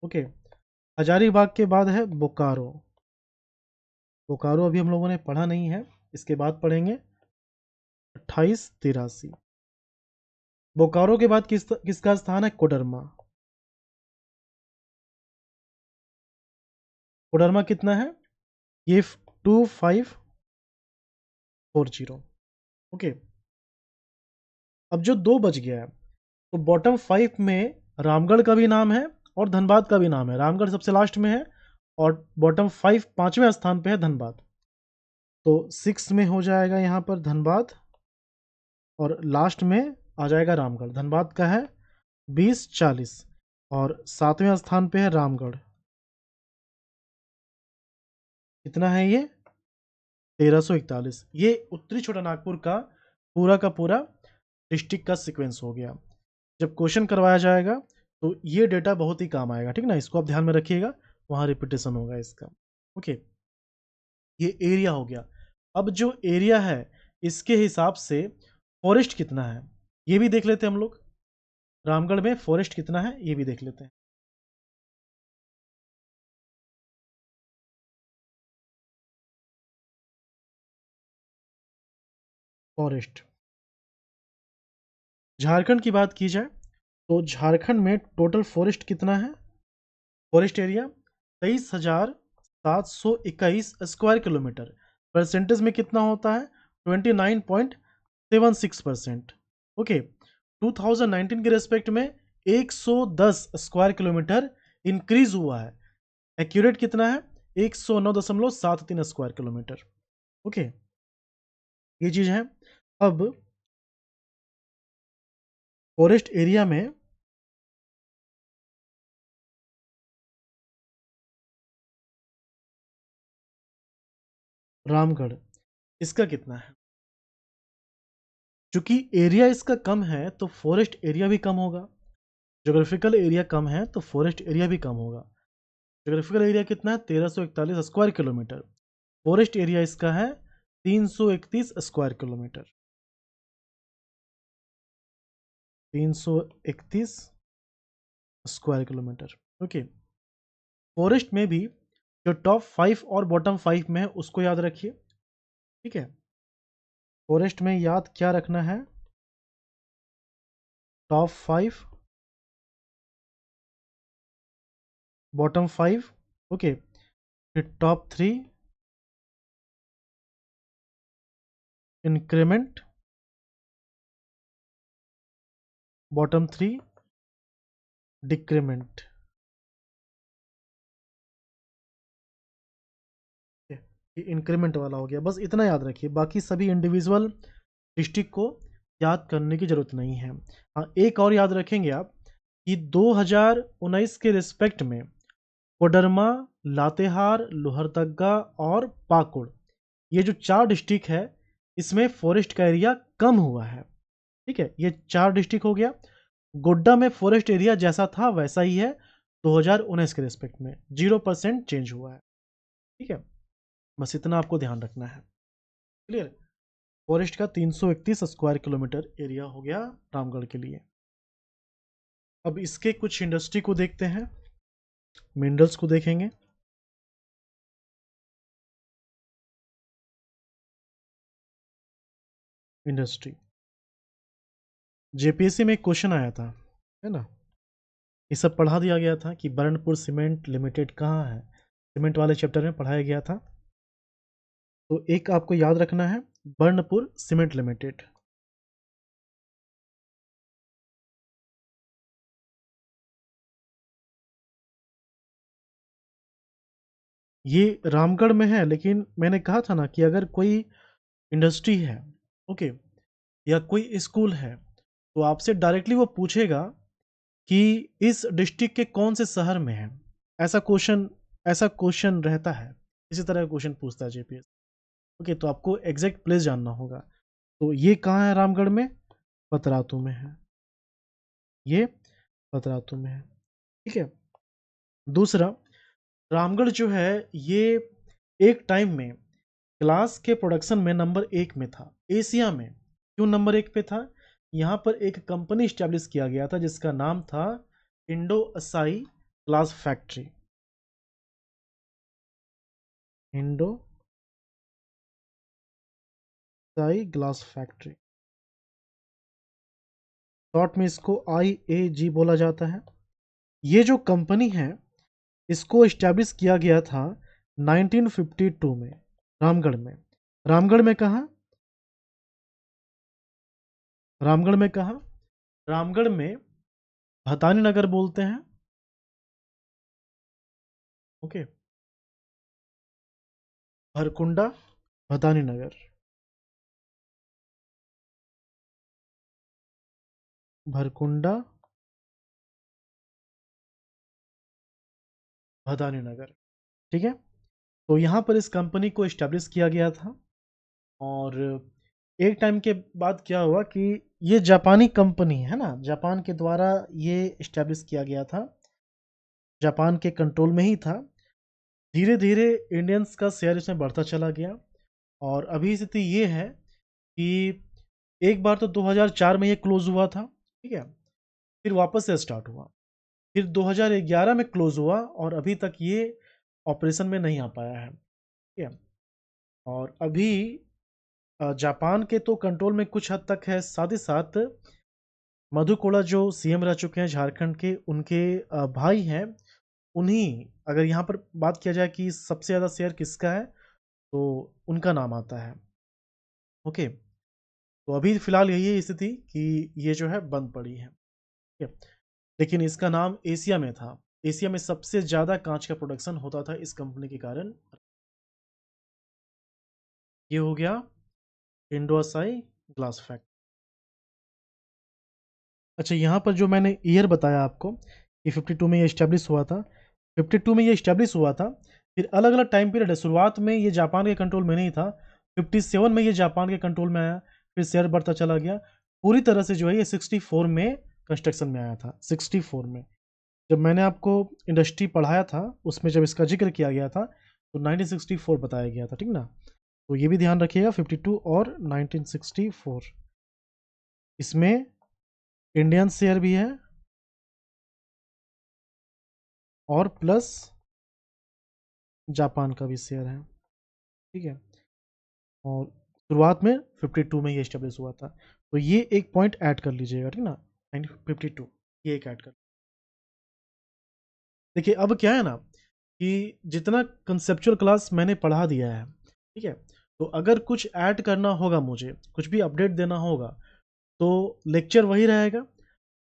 ओके, हजारीबाग के बाद है बोकारो। बोकारो अभी हम लोगों ने पढ़ा नहीं है, इसके बाद पढ़ेंगे। 2883। बोकारो के बाद किसका स्थान है? कोडरमा। कोडरमा कितना है? ये 2540। ओके, अब जो दो बच गया है, तो बॉटम 5 में रामगढ़ का भी नाम है और धनबाद का भी नाम है। रामगढ़ सबसे लास्ट में है और बॉटम 5 पांचवें स्थान पे है धनबाद। तो 6 में हो जाएगा यहाँ पर धनबाद और लास्ट में आ जाएगा रामगढ़। धनबाद का है 2040 और 7वें स्थान पे है रामगढ़। कितना है ये? 1341। ये उत्तरी छोटानागपुर का पूरा डिस्ट्रिक्ट का सीक्वेंस हो गया। जब क्वेश्चन करवाया जाएगा तो ये डेटा बहुत ही काम आएगा, ठीक ना? इसको आप ध्यान में रखिएगा, वहाँ रिपीटेशन होगा इसका। ओके, ये एरिया हो गया। अब जो एरिया है इसके हिसाब से फॉरेस्ट कितना है ये भी देख लेते हैं हम लोग। रामगढ़ में फॉरेस्ट कितना है ये भी देख लेते हैं। फॉरेस्ट, झारखंड की बात की जाए तो झारखंड में टोटल फॉरेस्ट कितना है? Forest area 23,721 square kilometre. Percentage में कितना होता है? 29.76%। ओके, 2019 के रेस्पेक्ट में 110 स्क्वायर किलोमीटर इंक्रीज हुआ है। एक्यूरेट कितना है? 109.73 स्क्वायर किलोमीटर। ओके, ये चीज है। अब फॉरेस्ट एरिया में रामगढ़, इसका कितना है? क्योंकि एरिया इसका कम है तो फॉरेस्ट एरिया भी कम होगा। जोग्राफिकल एरिया कम है तो फॉरेस्ट एरिया भी कम होगा। जोग्राफिकल एरिया कितना है? 1341 स्क्वायर किलोमीटर। फॉरेस्ट एरिया इसका है 331 square kilometre. 331 square kilometre. Okay, forest में भी जो टॉप 5 और बॉटम 5 में है उसको याद रखिए, ठीक है? फॉरेस्ट में याद क्या रखना है? Top 5, bottom 5। ओके, फिर टॉप 3 इंक्रीमेंट, बॉटम 3 डिक्रीमेंट। ये इंक्रीमेंट वाला हो गया, बस इतना याद रखिए। बाकी सभी इंडिविजुअल डिस्ट्रिक्ट को याद करने की जरूरत नहीं है। हाँ, एक और याद रखेंगे आप कि 2019 के रिस्पेक्ट में कोडरमा, लातेहार, लोहरदग्गा और पाकुड़, ये जो 4 डिस्ट्रिक्ट है इसमें फॉरेस्ट का एरिया कम हुआ है। ठीक है, ये 4 डिस्ट्रिक्ट हो गया। गोड्डा में फॉरेस्ट एरिया जैसा था वैसा ही है 2019 के रिस्पेक्ट में, 0% चेंज हुआ है। ठीक है, बस इतना आपको ध्यान रखना है। क्लियर? फॉरेस्ट का 331 स्क्वायर किलोमीटर एरिया हो गया रामगढ़ के लिए। अब इसके कुछ इंडस्ट्री को देखते हैं, मिनरल्स को देखेंगे। इंडस्ट्री, जेपीएससी में एक क्वेश्चन आया था, है ना? ये सब पढ़ा दिया गया था कि बर्नपुर सीमेंट लिमिटेड कहाँ है, सीमेंट वाले चैप्टर में पढ़ाया गया था। तो एक आपको याद रखना है, बर्नपुर सीमेंट लिमिटेड। ये रामगढ़ में है, लेकिन मैंने कहा था ना कि अगर कोई इंडस्ट्री है, ओके, या कोई स्कूल है, तो आपसे डायरेक्टली वो पूछेगा कि इस डिस्ट्रिक्ट के कौन से शहर में है। ऐसा क्वेश्चन ऐसा क्वेश्चन रहता है, इसी तरह का क्वेश्चन पूछता है जेपीएस। ओके, तो आपको एग्जैक्ट प्लेस जानना होगा। तो ये कहाँ है रामगढ़ में? पतरातू में है, ये पतरातू में है। ठीक है। दूसरा, रामगढ़ जो है ये एक टाइम में ग्लास के प्रोडक्शन में नंबर 1 में था एशिया में। क्यों नंबर 1 पे था? यहाँ पर एक कंपनी स्टैब्लिश किया गया था जिसका नाम था Indo Asahi glass factory. Indo Asahi glass factory, short में इसको IAG बोला जाता है। ये जो कंपनी है इसको इस्टेब्लिश किया गया था 1952 में रामगढ़ में। रामगढ़ में कहाँ? रामगढ़ में कहाँ? रामगढ़ में भतानी नगर बोलते हैं। ओके, भरकुंडा, भतानी नगर, भरकुंडा, भदानी नगर। ठीक है। तो यहाँ पर इस कंपनी को इस्टेब्लिश किया गया था। और एक टाइम के बाद क्या हुआ कि ये जापानी कंपनी है ना, जापान के द्वारा ये इस्टेब्लिश किया गया था, जापान के कंट्रोल में ही था। धीरे धीरे इंडियंस का शेयर इसमें बढ़ता चला गया। और अभी स्थिति ये है कि एक बार तो 2004 में ये क्लोज हुआ था। ठीक है। फिर वापस से स्टार्ट हुआ, फिर 2011 में क्लोज हुआ और अभी तक ये ऑपरेशन में नहीं आ पाया है। ठीक है। और अभी जापान के तो कंट्रोल में कुछ हद तक है, साथ ही साथ मधु कोड़ा जो सीएम रह चुके हैं झारखंड के, उनके भाई हैं। उन्हीं, अगर यहाँ पर बात किया जाए कि सबसे ज़्यादा शेयर किसका है, तो उनका नाम आता है। ओके, तो अभी फिलहाल यही है स्थिति कि ये जो है बंद पड़ी है। ठीक है। लेकिन इसका नाम एशिया में था, एशिया में सबसे ज़्यादा कांच का प्रोडक्शन होता था इस कंपनी के कारण। ये हो गया इंडोसाई ग्लास फैक्ट्री। अच्छा, यहाँ पर जो मैंने ईयर बताया आपको कि 52 में ये इस्टेब्लिश हुआ था, 52 में ये इस्टेब्लिश हुआ था। फिर अलग अलग टाइम पीरियड है, शुरुआत में ये जापान के कंट्रोल में नहीं था, 57 में ये जापान के कंट्रोल में आया, फिर शेयर बढ़ता चला गया। पूरी तरह से जो है ये 64 में कंस्ट्रक्शन में आया था। 64 में जब मैंने आपको इंडस्ट्री पढ़ाया था, उसमें जब इसका जिक्र किया गया था तो 1964 बताया गया था। ठीक ना, तो ये भी ध्यान रखिएगा, 52 और 1964। इसमें इंडियन शेयर भी है और प्लस जापान का भी शेयर है। ठीक है। और शुरुआत में 52 में ये इस्टेब्लिश हुआ था। तो ये एक पॉइंट ऐड कर लीजिएगा। ठीक ना, 1952 ये एक ऐड कर। देखिए अब क्या है ना कि जितना कंसेप्चुअल क्लास मैंने पढ़ा दिया है, ठीक है, तो अगर कुछ ऐड करना होगा, मुझे कुछ भी अपडेट देना होगा, तो लेक्चर वही रहेगा,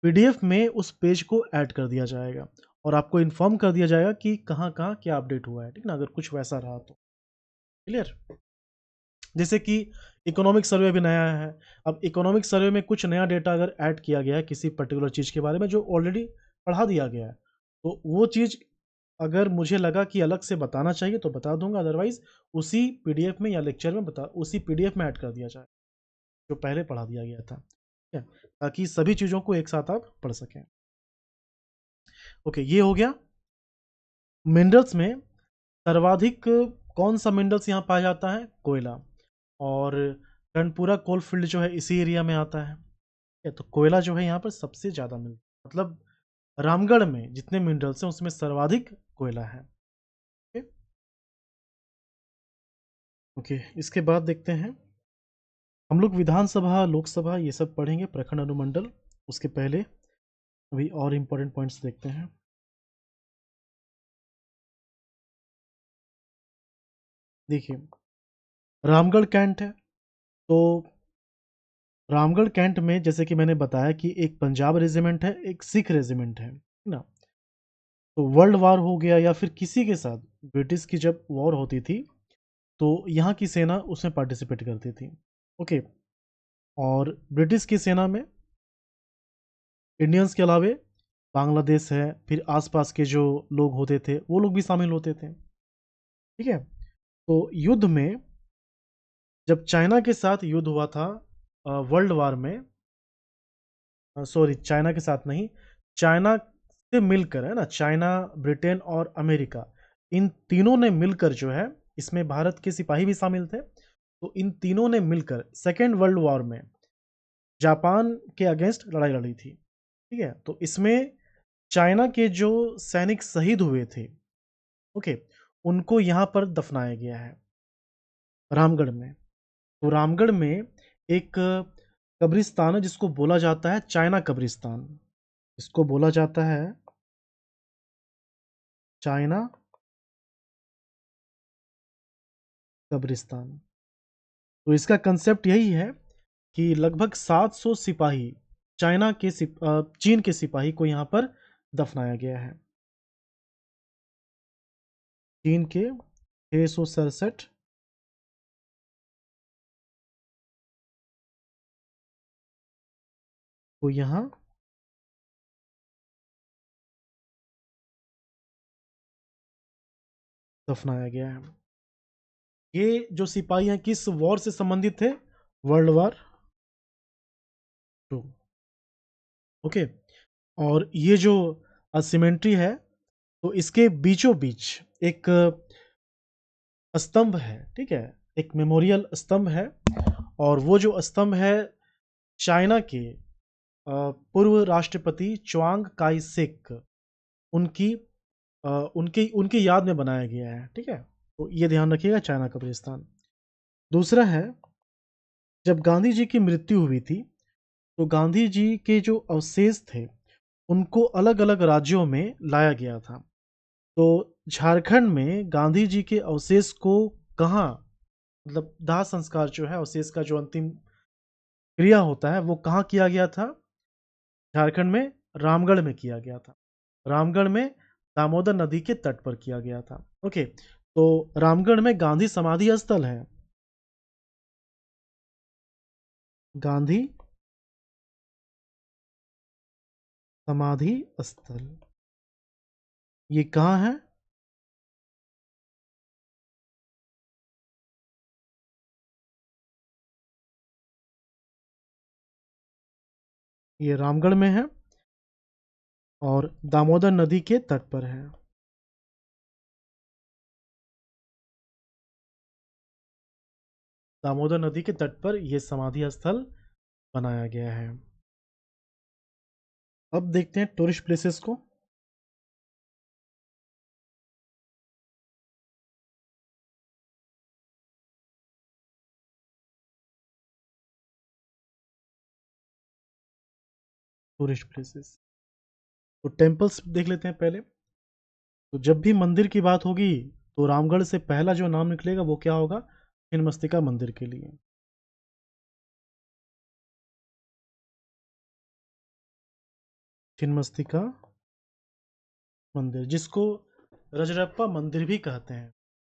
पीडीएफ में उस पेज को ऐड कर दिया जाएगा और आपको इन्फॉर्म कर दिया जाएगा कि कहाँ कहाँ क्या अपडेट हुआ है। ठीक ना, अगर कुछ वैसा रहा तो। क्लियर? जैसे कि इकोनॉमिक सर्वे भी नया है। अब इकोनॉमिक सर्वे में कुछ नया डेटा अगर ऐड किया गया है किसी पर्टिकुलर चीज़ के बारे में जो ऑलरेडी पढ़ा दिया गया है, तो वो चीज़ अगर मुझे लगा कि अलग से बताना चाहिए तो बता दूंगा, अदरवाइज उसी पीडीएफ में या लेक्चर में उसी पीडीएफ में ऐड कर दिया जाए जो पहले पढ़ा दिया गया था। ठीक है, ताकि सभी चीज़ों को एक साथ आप पढ़ सकें। ओके, ये हो गया। मिनरल्स में सर्वाधिक कौन सा मिनरल्स यहाँ पाया जाता है? कोयला। और कर्णपुरा कोल फील्ड जो है इसी एरिया में आता है। ठीक है, तो कोयला जो है यहाँ पर सबसे ज़्यादा मिलता है, मतलब रामगढ़ में जितने मिनरल्स हैं उसमें सर्वाधिक कोयला है। ओके। ओके, इसके बाद देखते हैं हम लोग विधानसभा, लोकसभा ये सब पढ़ेंगे, प्रखंड अनुमंडल। उसके पहले अभी और इम्पोर्टेंट पॉइंट्स देखते हैं। देखिए, रामगढ़ कैंट है, तो रामगढ़ कैंट में जैसे कि मैंने बताया कि एक पंजाब रेजिमेंट है, एक सिख रेजिमेंट है ना। तो वर्ल्ड वार हो गया या फिर किसी के साथ ब्रिटिश की जब वॉर होती थी, तो यहाँ की सेना उसमें पार्टिसिपेट करती थी। ओके, और ब्रिटिश की सेना में इंडियंस के अलावे बांग्लादेश है, फिर आसपास के जो लोग होते थे वो लोग भी शामिल होते थे। ठीक है, तो युद्ध में जब चाइना के साथ युद्ध हुआ था वर्ल्ड वार में, सॉरी चाइना के साथ नहीं, चाइना से मिलकर, है ना, चाइना, ब्रिटेन और अमेरिका, इन तीनों ने मिलकर जो है, इसमें भारत के सिपाही भी शामिल थे, तो इन तीनों ने मिलकर सेकेंड वर्ल्ड वॉर में जापान के अगेंस्ट लड़ाई लड़ी थी। ठीक है, तो इसमें चाइना के जो सैनिक शहीद हुए थे, ओके, उनको यहाँ पर दफनाया गया है रामगढ़ में। तो रामगढ़ में एक कब्रिस्तान है जिसको बोला जाता है चाइना कब्रिस्तान। इसको बोला जाता है चाइना कब्रिस्तान। तो इसका कंसेप्ट यही है कि लगभग 700 सिपाही, चीन के सिपाही को यहाँ पर दफनाया गया है। चीन के 667 को यहाँ दफनाया गया है। ये जो सिपाही हैं किस वॉर से संबंधित थे? World war to. ओके, और ये जो सिमेंट्री है, तो इसके बीचों बीच एक स्तंभ है। ठीक है, एक मेमोरियल स्तंभ है, और वो जो स्तंभ है चाइना के पूर्व राष्ट्रपति च्वांग काई शेक, उनकी उनकी उनकी याद में बनाया गया है। ठीक है, तो ये ध्यान रखिएगा, चाइना कब्रिस्तान। दूसरा है, जब गांधी जी की मृत्यु हुई थी, तो गांधी जी के जो अवशेष थे उनको अलग अलग राज्यों में लाया गया था। तो झारखंड में गांधी जी के अवशेष को कहाँ, मतलब दाह संस्कार जो है, अवशेष का जो अंतिम क्रिया होता है वो कहाँ किया गया था? झारखंड में रामगढ़ में किया गया था। रामगढ़ में दामोदर नदी के तट पर किया गया था। ओके, तो रामगढ़ में गांधी समाधि स्थल है। गांधी समाधि स्थल ये कहाँ है? ये रामगढ़ में है और दामोदर नदी के तट पर है। दामोदर नदी के तट पर यह समाधि स्थल बनाया गया है। अब देखते हैं टूरिस्ट प्लेसेस को। टूरिस्ट प्लेसेस, तो टेम्पल्स देख लेते हैं पहले। तो जब भी मंदिर की बात होगी तो रामगढ़ से पहला जो नाम निकलेगा वो क्या होगा? छिन्नमस्तिका मंदिर के लिए। छिन्नमस्तिका मंदिर, जिसको रजरप्पा मंदिर भी कहते हैं।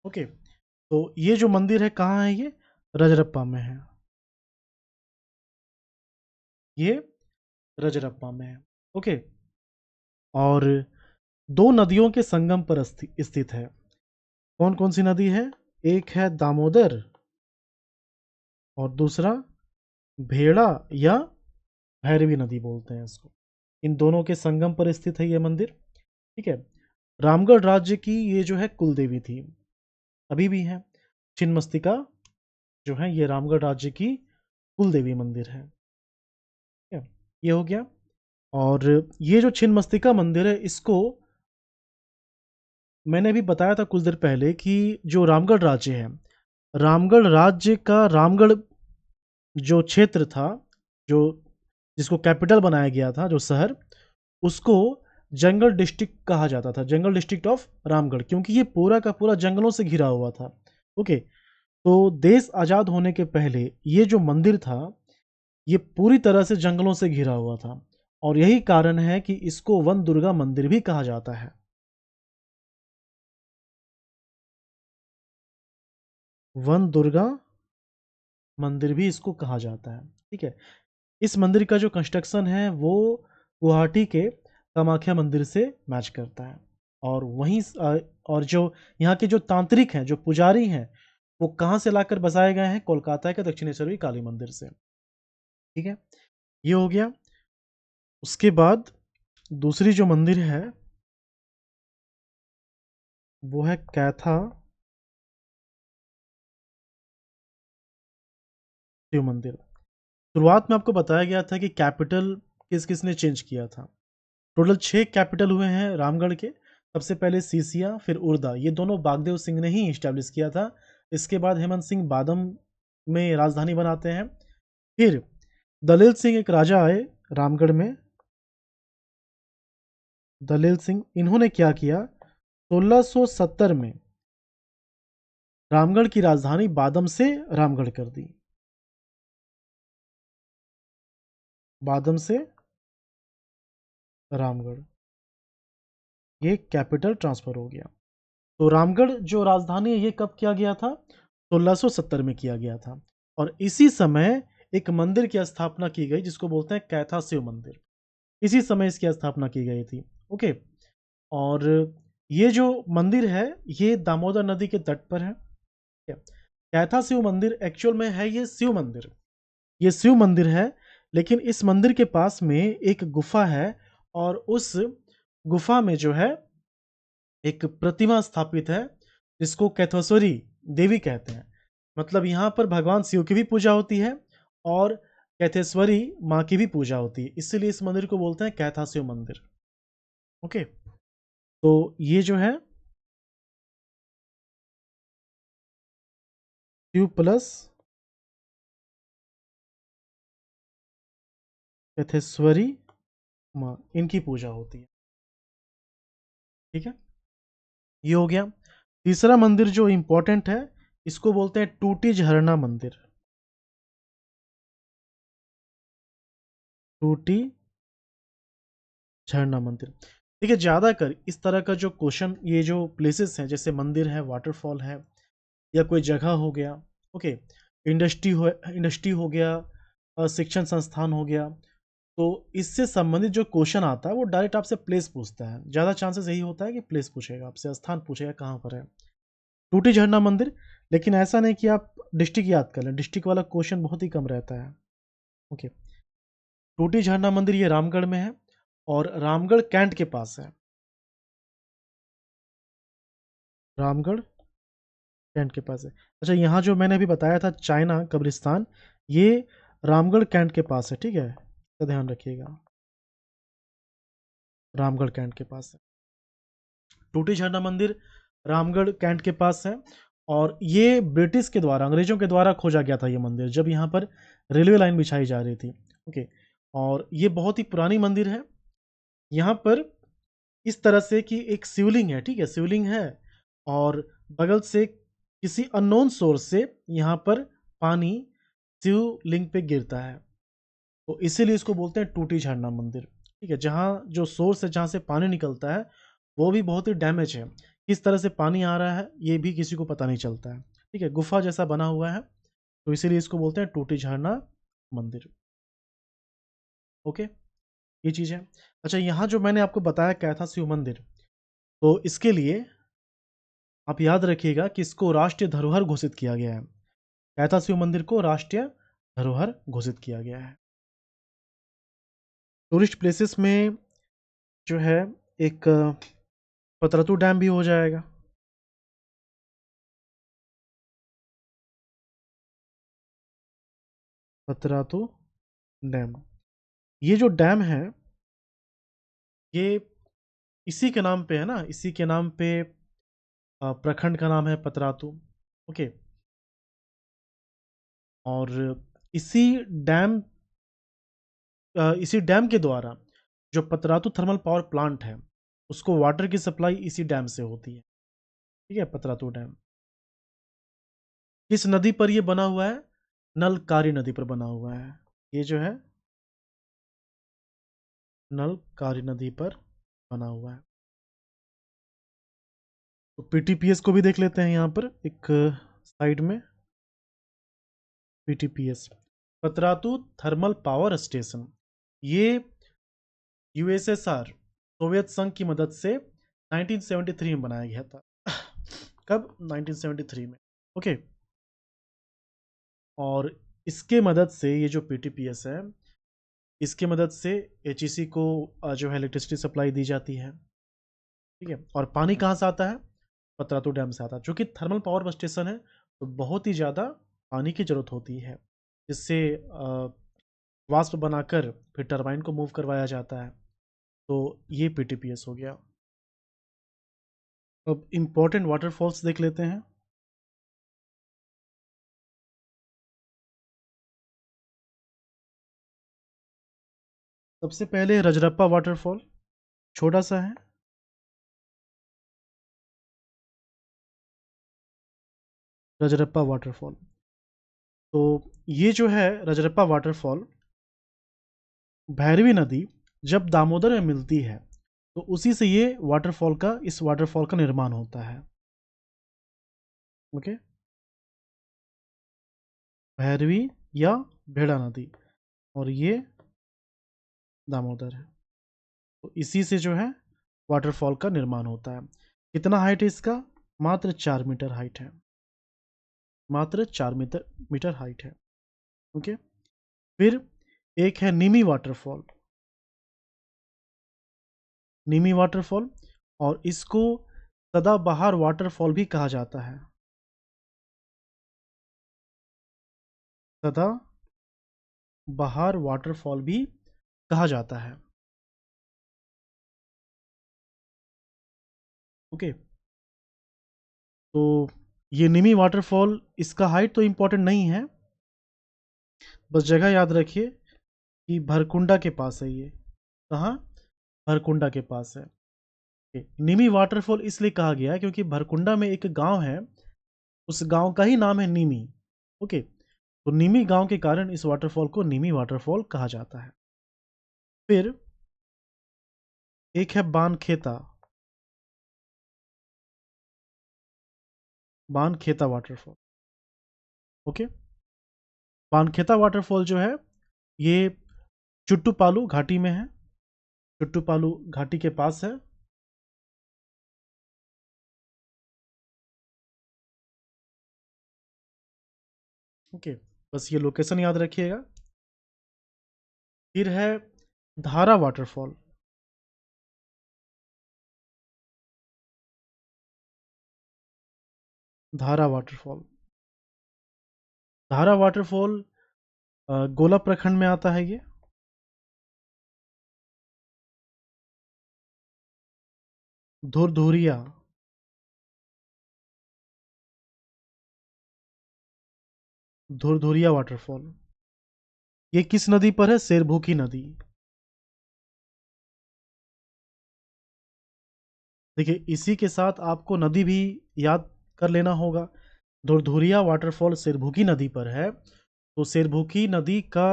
ओके, तो ये जो मंदिर है कहाँ है? ये रजरप्पा में है। ये रजरप्पा में है। ओके, और दो नदियों के संगम पर स्थित है। कौन कौन सी नदी है? एक है दामोदर और दूसरा भेड़ा या भैरवी नदी बोलते हैं इसको। इन दोनों के संगम पर स्थित है ये मंदिर। ठीक है, रामगढ़ राज्य की ये जो है कुल देवी थी, अभी भी है। छिन्नमस्तिका जो है ये रामगढ़ राज्य की कुल देवी मंदिर है। ठीक है, ये हो गया। और ये जो छिन्नमस्तिका मंदिर है, इसको मैंने अभी बताया था कुछ देर पहले कि जो रामगढ़ राज्य है, रामगढ़ राज्य का रामगढ़ जो क्षेत्र था, जो जिसको कैपिटल बनाया गया था, जो शहर, उसको जंगल डिस्ट्रिक्ट कहा जाता था, जंगल डिस्ट्रिक्ट ऑफ रामगढ़, क्योंकि ये पूरा का पूरा जंगलों से घिरा हुआ था। ओके, तो देश आज़ाद होने के पहले ये जो मंदिर था ये पूरी तरह से जंगलों से घिरा हुआ था, और यही कारण है कि इसको वन दुर्गा मंदिर भी कहा जाता है। वन दुर्गा मंदिर भी इसको कहा जाता है। ठीक है, इस मंदिर का जो कंस्ट्रक्शन है वो गुवाहाटी के कामाख्या मंदिर से मैच करता है। और वहीं और जो यहाँ के जो तांत्रिक हैं, जो पुजारी हैं, वो कहाँ से लाकर बसाए गए हैं? कोलकाता के दक्षिणेश्वरी काली मंदिर से। ठीक है, ये हो गया। उसके बाद दूसरी जो मंदिर है वो है कैथा शिव मंदिर। शुरुआत में आपको बताया गया था कि कैपिटल किस किसने चेंज किया था। टोटल 6 कैपिटल हुए हैं रामगढ़ के। सबसे पहले सीसिया, फिर उर्दा, ये दोनों बागदेव सिंह ने ही इस्टेब्लिश किया था। इसके बाद हेमंत सिंह बादम में राजधानी बनाते हैं। फिर दलेल सिंह एक राजा आए रामगढ़ में। दलेल सिंह, इन्होंने क्या किया, 1670 में रामगढ़ की राजधानी बादम से रामगढ़ कर दी। बादम से रामगढ़, ये कैपिटल ट्रांसफर हो गया। तो रामगढ़ जो राजधानी है ये कब किया गया था? 1670 में किया गया था। और इसी समय एक मंदिर की स्थापना की गई जिसको बोलते हैं कैथा शिव मंदिर। इसी समय इसकी स्थापना की गई थी। ओके, और ये जो मंदिर है ये दामोदर नदी के तट पर है। कैथा शिव मंदिर एक्चुअल में है ये शिव मंदिर, ये शिव मंदिर है। लेकिन इस मंदिर के पास में एक गुफा है और उस गुफा में जो है एक प्रतिमा स्थापित है जिसको कैथेश्वरी देवी कहते हैं। मतलब यहाँ पर भगवान शिव की भी पूजा होती है और कैथेश्वरी माँ की भी पूजा होती है, इसलिए इस मंदिर को बोलते हैं कैथा शिव मंदिर। ओके, तो ये जो है शिव प्लस कैथेश्वरी माँ, इनकी पूजा होती है। ठीक है, ये हो गया। तीसरा मंदिर जो इंपॉर्टेंट है इसको बोलते हैं टूटी झरना मंदिर। टूटी झरना मंदिर। देखिए, ज़्यादातर इस तरह का जो क्वेश्चन, ये जो प्लेसेस हैं जैसे मंदिर है, वाटरफॉल है, या कोई जगह हो गया, ओके, इंडस्ट्री हो गया, शिक्षण संस्थान हो गया, तो इससे संबंधित जो क्वेश्चन आता है वो डायरेक्ट आपसे प्लेस पूछता है। ज़्यादा चांसेस यही होता है कि प्लेस पूछेगा आपसे, स्थान पूछेगा कहाँ पर है टूटी झरना मंदिर। लेकिन ऐसा नहीं कि आप डिस्ट्रिक्ट याद कर लें, डिस्ट्रिक्ट वाला क्वेश्चन बहुत ही कम रहता है। ओके, टूटी झरना मंदिर ये रामगढ़ में है और रामगढ़ कैंट के पास है। रामगढ़ कैंट के पास है। अच्छा, यहाँ जो मैंने अभी बताया था चाइना कब्रिस्तान, ये रामगढ़ कैंट के पास है। ठीक है, इसका ध्यान रखिएगा, रामगढ़ कैंट के पास है। टूटी झरना मंदिर रामगढ़ कैंट के पास है और ये ब्रिटिश के द्वारा, अंग्रेजों के द्वारा खोजा गया था ये मंदिर, जब यहाँ पर रेलवे लाइन बिछाई जा रही थी। ओके, और ये बहुत ही पुरानी मंदिर है। यहाँ पर इस तरह से कि एक शिवलिंग है, ठीक है, शिवलिंग है और बगल से किसी अननोन सोर्स से यहाँ पर पानी शिवलिंग पे गिरता है, तो इसीलिए इसको बोलते हैं टूटी झरना मंदिर। ठीक है, जहाँ जो सोर्स है जहाँ से पानी निकलता है वो भी बहुत ही डैमेज है, किस तरह से पानी आ रहा है ये भी किसी को पता नहीं चलता है। ठीक है, गुफा जैसा बना हुआ है, तो इसीलिए इसको बोलते हैं टूटी झरना मंदिर। ओके, ये चीज़ है। अच्छा, यहाँ जो मैंने आपको बताया कैथा शिव मंदिर, तो इसके लिए आप याद रखिएगा कि इसको राष्ट्रीय धरोहर घोषित किया गया है। कैथा शिव मंदिर को राष्ट्रीय धरोहर घोषित किया गया है। टूरिस्ट प्लेसेस में जो है एक पतरातू डैम भी हो जाएगा। पतरातू डैम, ये जो डैम है ये इसी के नाम पे है ना, इसी के नाम पे प्रखंड का नाम है पतरातू। ओके, और इसी डैम इसी डैम के द्वारा जो पतरातू थर्मल पावर प्लांट है उसको वाटर की सप्लाई इसी डैम से होती है। ठीक है, पतरातू डैम किस नदी पर ये बना हुआ है? नलकारी नदी पर बना हुआ है। ये जो है नलकारी नदी पर बना हुआ है। तो पीटीपीएस को भी देख लेते हैं यहाँ पर एक साइड में। PTPS, Patratu thermal power station, ये यूएसएसआर सोवियत संघ की मदद से 1973 में बनाया गया था। कब? 1973 में। ओके। और इसके मदद से ये जो पीटीपीएस है, इसके मदद से एचईसी को जो है इलेक्ट्रिसिटी सप्लाई दी जाती है। ठीक है। और पानी कहाँ से आता है? पतरातू डैम से आता है। चूंकि थर्मल पावर स्टेशन है तो बहुत ही ज़्यादा पानी की ज़रूरत होती है, जिससे वाष्प बनाकर फिर टरबाइन को मूव करवाया जाता है। तो ये पीटीपीएस हो गया। अब इम्पोर्टेंट वाटरफॉल्स देख लेते हैं। सबसे पहले रजरप्पा वाटरफॉल, छोटा सा है। रजरप्पा वाटरफॉल, तो ये जो है रजरप्पा वाटरफॉल, भैरवी नदी जब दामोदर में मिलती है तो उसी से ये वाटरफॉल का इस वाटरफॉल का निर्माण होता है। ओके। भैरवी या भेड़ा नदी, और ये दामोदर है। तो इसी से जो है वाटरफॉल का निर्माण होता है। कितना हाइट है इसका? मात्र 4 मीटर हाइट है। मात्र 4 मीटर हाइट है। ओके। फिर एक है निमी वाटरफॉल। निमी वाटरफॉल, और इसको सदाबहार वाटरफॉल भी कहा जाता है। सदा बहार वाटरफॉल भी कहा जाता है। ओके। तो ये निमी वाटरफॉल, इसका हाइट तो इम्पोर्टेंट नहीं है, बस जगह याद रखिए कि भरकुंडा के पास है ये। कहाँ? भरकुंडा के पास है। ओके। निमी वाटरफॉल इसलिए कहा गया है क्योंकि भरकुंडा में एक गांव है, उस गांव का ही नाम है निमी। ओके। तो निमी गांव के कारण इस वाटरफॉल को निमी वाटरफॉल कहा जाता है। फिर एक है बानखेता। बानखेता वाटरफॉल। ओके। बानखेता वाटरफॉल जो है ये चुट्टूपालू घाटी में है। चुट्टूपालू घाटी के पास है। ओके। बस ये लोकेशन याद रखिएगा। फिर है धारा वाटरफॉल। धारा वाटरफॉल। धारा वाटरफॉल गोला प्रखंड में आता है ये। धुरधुरिया। धुरधुरिया वाटरफॉल, ये किस नदी पर है? शेरभूखी नदी। देखिए, इसी के साथ आपको नदी भी याद कर लेना होगा। धुरधुरिया वाटरफॉल शेरभूखी नदी पर है, तो शेरभूखी नदी का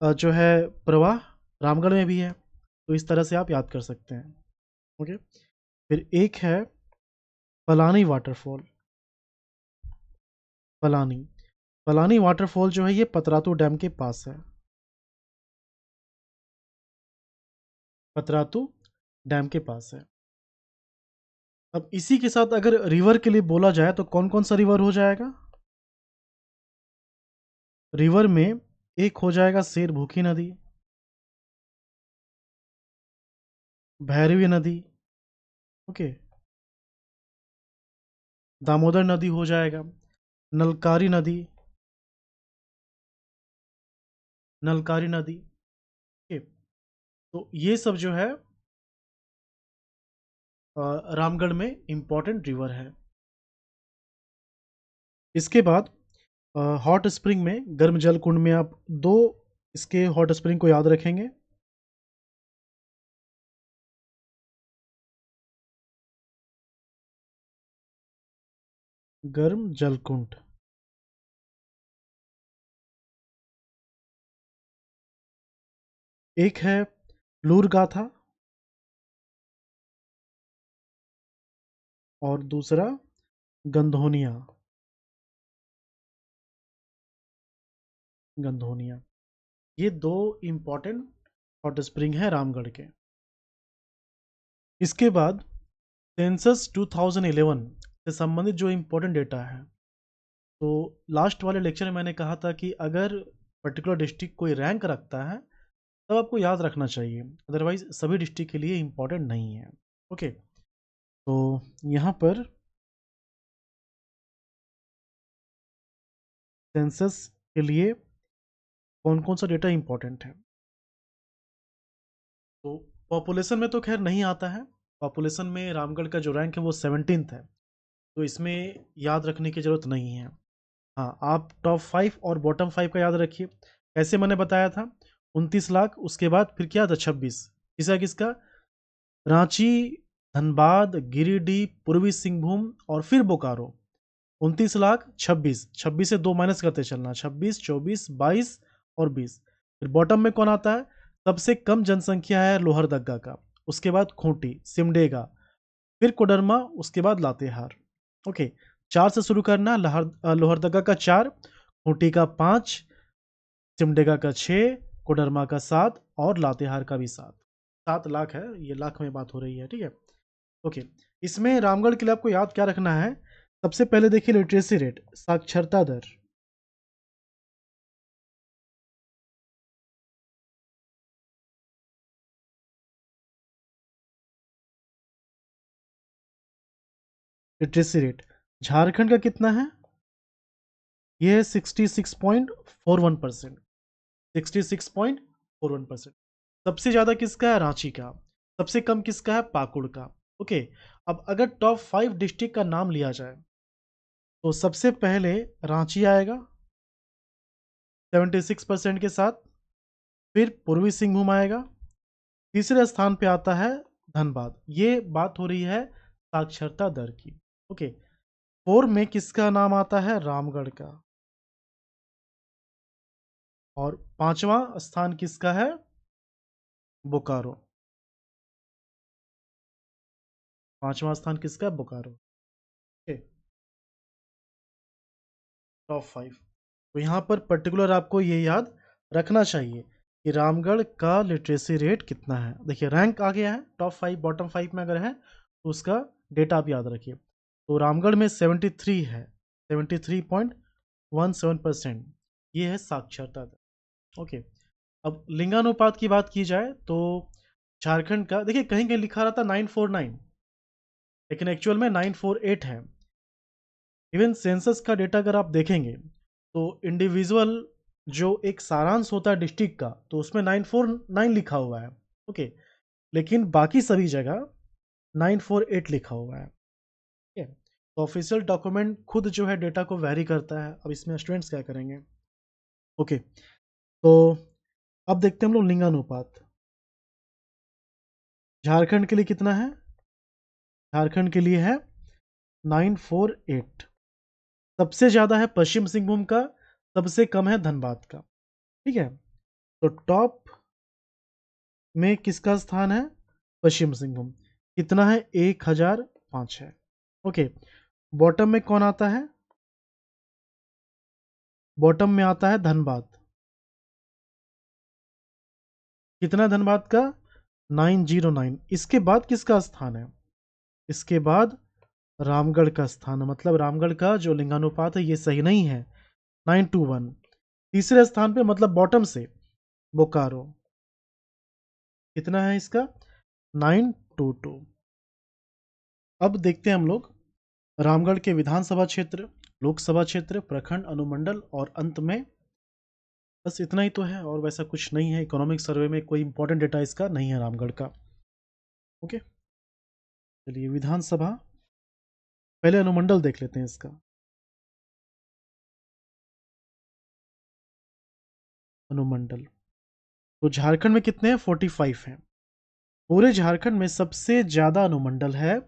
जो है प्रवाह रामगढ़ में भी है, तो इस तरह से आप याद कर सकते हैं। ओके। फिर एक है पलानी वाटरफॉल। पलानी। पलानी वाटरफॉल जो है ये पतरातू डैम के पास है। पतरातू डैम के पास है। अब इसी के साथ अगर रिवर के लिए बोला जाए तो कौन कौन सा रिवर हो जाएगा? रिवर में एक हो जाएगा शेरभूखी नदी, भैरवी नदी। ओके। दामोदर नदी हो जाएगा, नलकारी नदी। नलकारी नदी। ओके। तो ये सब जो है रामगढ़ में इंपॉर्टेंट रिवर है। इसके बाद हॉट स्प्रिंग में, गर्म जल कुंड में आप दो इसके हॉट स्प्रिंग को याद रखेंगे। गर्म जल कुंड, एक है लूर गाथा और दूसरा गंधोनिया। गंधोनिया, ये दो इंपॉर्टेंट हॉट स्प्रिंग है रामगढ़ के। इसके बाद सेंसस 2011 से संबंधित जो इम्पोर्टेंट डेटा है, तो लास्ट वाले लेक्चर में मैंने कहा था कि अगर पर्टिकुलर डिस्ट्रिक्ट कोई रैंक रखता है तब आपको याद रखना चाहिए, अदरवाइज सभी डिस्ट्रिक्ट के लिए इम्पोर्टेंट नहीं है। ओके, तो यहाँ पर सेंसस के लिए कौन कौन सा डेटा इम्पोर्टेंट है। तो पॉपुलेशन में तो खैर नहीं आता है, पॉपुलेशन में रामगढ़ का जो रैंक है वो 17th है, तो इसमें याद रखने की ज़रूरत नहीं है। हाँ, आप टॉप 5 और बॉटम 5 का याद रखिए। कैसे मैंने बताया था, 29 लाख, उसके बाद फिर क्या था 26, किसका किसका, रांची, धनबाद, गिरिडीह, पूर्वी सिंहभूम और फिर बोकारो। 29 लाख, 26, 26 से 2 माइनस करते चलना, 26, 24, 22 और 20। फिर बॉटम में कौन आता है, सबसे कम जनसंख्या है लोहरदग्गा का, उसके बाद खूंटी, सिमडेगा, फिर कोडरमा, उसके बाद लातेहार। ओके, 4 से शुरू करना, लोहरदग्गा का 4, खूंटी का 5, सिमडेगा का 6, कोडरमा का 7 और लातेहार का भी 7। 7 लाख है, ये लाख में बात हो रही है, ठीक है। ओके, इसमें रामगढ़ के लिए आपको याद क्या रखना है, सबसे पहले देखिए लिटरेसी रेट, साक्षरता दर। लिटरेसी रेट झारखंड का कितना है, ये है 66.41%। 66.41%। सबसे ज़्यादा किसका है, रांची का। सबसे कम किसका है, पाकुड़ का। ओके, अब अगर टॉप 5 डिस्ट्रिक्ट का नाम लिया जाए तो सबसे पहले रांची आएगा 76% के साथ, फिर पूर्वी सिंहभूम आएगा, तीसरे स्थान पे आता है धनबाद। ये बात हो रही है साक्षरता दर की। ओके, 4 में किसका नाम आता है, रामगढ़ का। और 5वां स्थान किसका है, बोकारो। 5वां स्थान किसका है, बोकारो। Okay, top 5। तो यहाँ पर पर्टिकुलर आपको ये याद रखना चाहिए कि रामगढ़ का लिटरेसी रेट कितना है। देखिए रैंक आ गया है, टॉप 5 बॉटम 5 में अगर है तो उसका डेटा आप याद रखिए। तो रामगढ़ में 73 है, 73.17%, ये है साक्षरता दर। ओके, अब लिंगानुपात की बात की जाए तो झारखंड का देखिए कहीं कहीं लिखा रहता 949, लेकिन एक्चुअल में 948 है। इवन सेंसस का डेटा अगर आप देखेंगे तो इंडिविजुअल जो एक सारांश होता है डिस्ट्रिक्ट का, तो उसमें 949 लिखा हुआ है। ओके, लेकिन बाकी सभी जगह 948 लिखा हुआ है। ठीक है, तो ऑफिशियल डॉक्यूमेंट खुद जो है डेटा को वेरी करता है। अब इसमें स्टूडेंट्स क्या करेंगे। ओके, तो अब देखते हैं हम लोग लिंगानुपात। झारखंड के लिए कितना है, झारखंड के लिए है 948। सबसे ज़्यादा है पश्चिम सिंहभूम का, सबसे कम है धनबाद का। ठीक है, तो टॉप में किसका स्थान है, पश्चिम सिंहभूम, कितना है 1005 है। ओके, बॉटम में कौन आता है, बॉटम में आता है धनबाद। कितना धनबाद का, 909। इसके बाद किसका स्थान है, इसके बाद रामगढ़ का स्थान है। मतलब रामगढ़ का जो लिंगानुपात है ये सही नहीं है, 921। तीसरे स्थान पे मतलब बॉटम से बोकारो, कितना है इसका, 922। अब देखते हैं हम लोग रामगढ़ के विधानसभा क्षेत्र, लोकसभा क्षेत्र, प्रखंड, अनुमंडल और अंत में बस इतना ही तो है, और वैसा कुछ नहीं है। इकोनॉमिक सर्वे में कोई इंपॉर्टेंट डेटा इसका नहीं है रामगढ़ का। ओके, चलिए विधानसभा, पहले अनुमंडल देख लेते हैं इसका। अनुमंडल, तो झारखंड में कितने हैं, 45 हैं। पूरे झारखंड में सबसे ज्यादा अनुमंडल है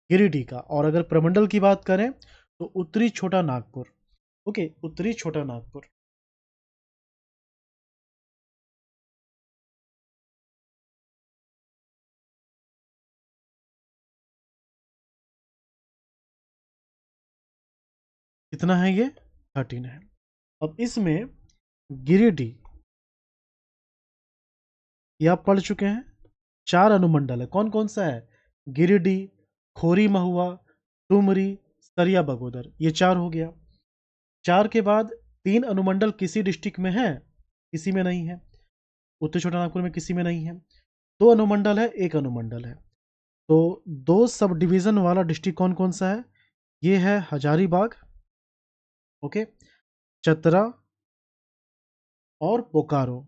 गिरिडीह का। और अगर प्रमंडल की बात करें तो उत्तरी छोटा नागपुर। ओके, उत्तरी छोटा नागपुर। कितना है ये, 13 है। अब इसमें गिरिडीह, ये आप पढ़ चुके हैं, 4 अनुमंडल है। कौन कौन सा है, गिरिडीह, खोरी महुआ, डुमरी, सरिया बगोदर, ये 4 हो गया। 4 के बाद 3 अनुमंडल किसी डिस्ट्रिक्ट में है, किसी में नहीं है। उत्तरी छोटानागपुर में किसी में नहीं है। 2 अनुमंडल है, 1 अनुमंडल है। तो 2 सब डिवीज़न वाला डिस्ट्रिक्ट कौन-कौन सा है? ये है हजारीबाग, ओके, चतरा और बोकारो।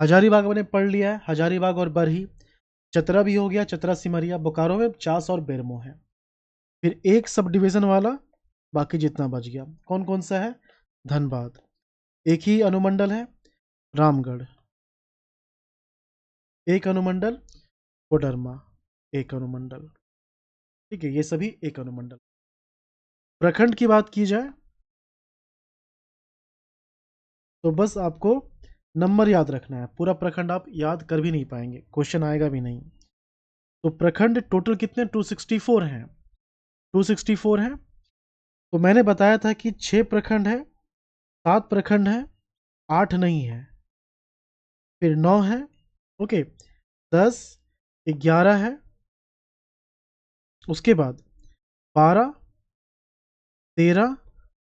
हजारीबाग मैंने पढ़ लिया है, हजारीबाग और बरही। चतरा भी हो गया, चतरा सिमरिया। बोकारो में चास और बेरमो है। फिर एक सब डिवीज़न वाला, बाकी जितना बच गया। कौन-कौन सा है? धनबाद। एक ही अनुमंडल है, रामगढ़। एक अनुमंडल, कोडरमा। एक अनुमंडल। ठीक है, ये सभी एक अनुमंडल। प्रखंड की बात की जाए तो बस आपको नंबर याद रखना है। पूरा प्रखंड आप याद कर भी नहीं पाएंगे, क्वेश्चन आएगा भी नहीं। तो प्रखंड टोटल कितने? 264 हैं। 264 हैं। तो मैंने बताया था कि 6 प्रखंड है, 7 प्रखंड है, 8 नहीं है, फिर 9 है, ओके, 10, 11 है, उसके बाद 12, 13,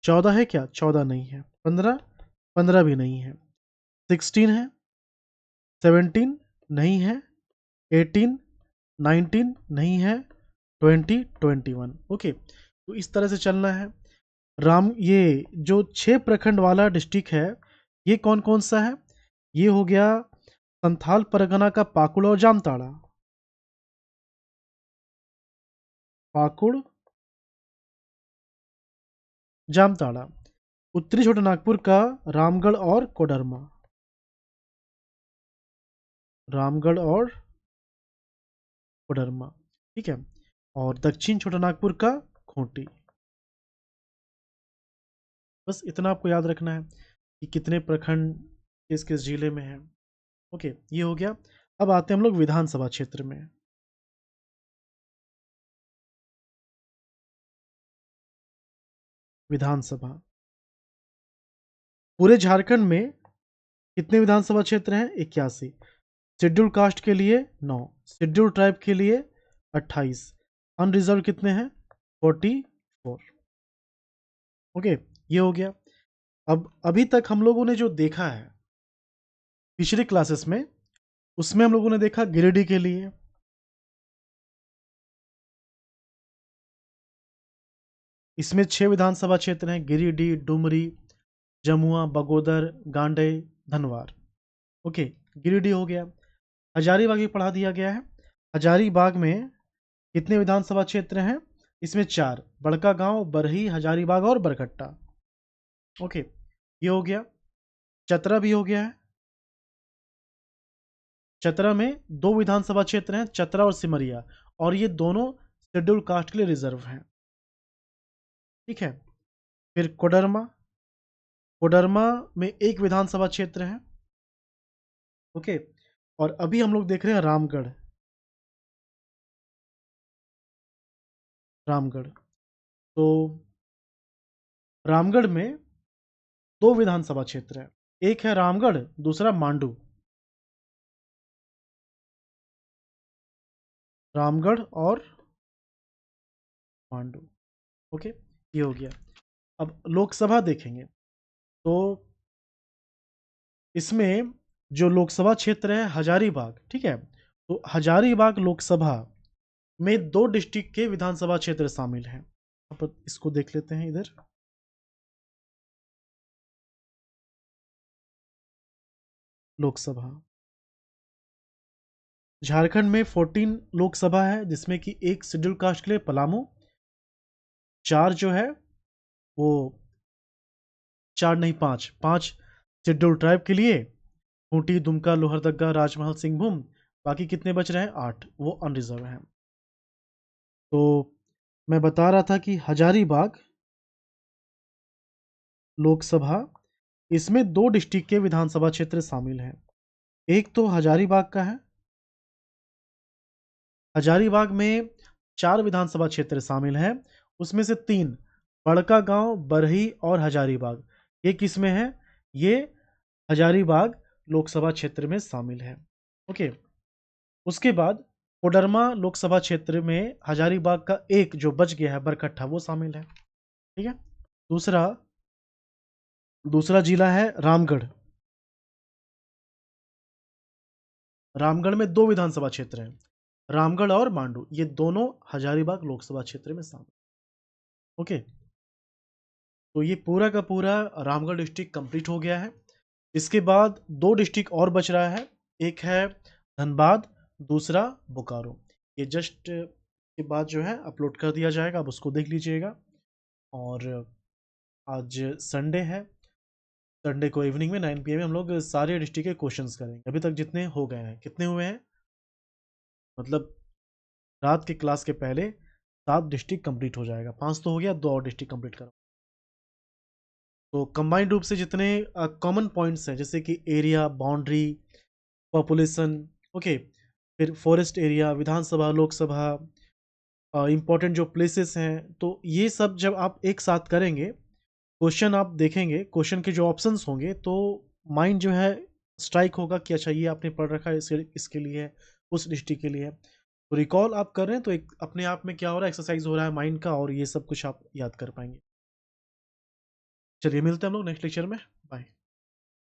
14 है क्या? 14 नहीं है, 15, 15 भी नहीं है, 16 है, 17 नहीं है, 18, 19 नहीं है, 20, 21, ओके। तो इस तरह से चलना है। ये जो 6 प्रखंड वाला डिस्ट्रिक्ट है, ये कौन कौन सा है? ये हो गया संथाल परगना का पाकुड़ और जामताड़ा। पाकुड़, जामताड़ा। उत्तरी छोटानागपुर का रामगढ़ और कोडरमा। रामगढ़ और कोडरमा, ठीक है। और दक्षिण छोटानागपुर का खूंटी। बस इतना आपको याद रखना है कि कितने प्रखंड किस किस जिले में है। ओके, ये हो गया। अब आते हैं हम लोग विधानसभा क्षेत्र में। विधानसभा, पूरे झारखंड में कितने विधानसभा क्षेत्र हैं? 81। शेड्यूल कास्ट के लिए 9, शेड्यूल ट्राइब के लिए 28, अनरिजर्व कितने हैं? 44। ओके, ये हो गया। अब अभी तक हम लोगों ने जो देखा है पिछली क्लासेस में, उसमें हम लोगों ने देखा गिरिडीह के लिए, इसमें 6 विधानसभा क्षेत्र हैं, गिरिडीह, डुमरी, जमुआ, बगोदर, गांडेय, धनवार। ओके, गिरिडीह हो गया। हजारीबाग भी पढ़ा दिया गया है। हजारीबाग में कितने विधानसभा क्षेत्र हैं? इसमें 4, बड़का गांव, बरही, हजारीबाग और बरकट्टा। ओके, ये हो गया। चतरा भी हो गया है। चतरा में 2 विधानसभा क्षेत्र हैं, चतरा और सिमरिया, और ये दोनों शेड्यूल कास्ट के लिए रिजर्व हैं। ठीक है। फिर कोडरमा, कोडरमा में 1 विधानसभा क्षेत्र है। ओके, और अभी हम लोग देख रहे हैं रामगढ़। रामगढ़, तो रामगढ़ में 2 विधानसभा क्षेत्र है। एक है रामगढ़, दूसरा मांडू। रामगढ़ और मांडू। ओके, ये हो गया। अब लोकसभा देखेंगे तो इसमें जो लोकसभा क्षेत्र है हजारीबाग, ठीक है, तो हजारीबाग लोकसभा में 2 डिस्ट्रिक्ट के विधानसभा क्षेत्र शामिल हैं। अब इसको देख लेते हैं इधर। लोकसभा, झारखंड में 14 लोकसभा है, जिसमें कि 1 शेड्यूल कास्ट के लिए पलामू, 4 जो है वो 4 नहीं 5, 5 शेड्यूल ट्राइब के लिए, खूंटी, दुमका, लोहरदगा, राजमहल, सिंहभूम। बाकी कितने बच रहे हैं? 8, वो अनरिजर्व हैं। तो मैं बता रहा था कि हजारीबाग लोकसभा, इसमें 2 डिस्ट्रिक्ट के विधानसभा क्षेत्र शामिल हैं। एक तो हजारीबाग का है। हजारीबाग में 4 विधानसभा क्षेत्र शामिल हैं, उसमें से 3 बड़का गांव, बरही और हजारीबाग, ये किस में है? ये हजारीबाग लोकसभा क्षेत्र में शामिल है। ओके, उसके बाद कोडरमा लोकसभा क्षेत्र में हजारीबाग का एक जो बच गया है बरकट्ठा वो शामिल है। ठीक है। दूसरा दूसरा जिला है रामगढ़। रामगढ़ में दो विधानसभा क्षेत्र हैं, रामगढ़ और मांडू, ये दोनों हजारीबाग लोकसभा क्षेत्र में शामिल। ओके, तो ये पूरा का पूरा रामगढ़ डिस्ट्रिक्ट कंप्लीट हो गया है। इसके बाद दो डिस्ट्रिक्ट और बच रहा है, एक है धनबाद, दूसरा बोकारो। ये जस्ट के बाद जो है अपलोड कर दिया जाएगा, आप उसको देख लीजिएगा। और आज संडे है, संडे को इवनिंग में 9 PM में हम लोग सारे डिस्ट्रिक्ट के क्वेश्चंस करेंगे। अभी तक जितने हो गए हैं, कितने हुए हैं, मतलब रात के क्लास के पहले 7 डिस्ट्रिक्ट कंप्लीट हो जाएगा, 5 तो हो गया, 2 और डिस्ट्रिक्ट कंप्लीट करो। तो कंबाइंड रूप से जितने कॉमन पॉइंट्स हैं, जैसे कि एरिया, बाउंड्री, पॉपुलेशन, ओके, फिर फॉरेस्ट एरिया, विधानसभा, लोकसभा, इंपॉर्टेंट जो प्लेसेस हैं, तो ये सब जब आप एक साथ करेंगे, क्वेश्चन आप देखेंगे, क्वेश्चन के जो ऑप्शंस होंगे, तो माइंड जो है स्ट्राइक होगा कि अच्छा ये आपने पढ़ रखा है, इसके लिए है, उस डिस्ट्रिक्ट के लिए है। तो रिकॉल आप कर रहे हैं, तो एक अपने आप में क्या हो रहा है, एक्सरसाइज हो रहा है माइंड का, और ये सब कुछ आप याद कर पाएंगे। चलिए मिलते हैं हम लोग नेक्स्ट लेक्चर में। बाय।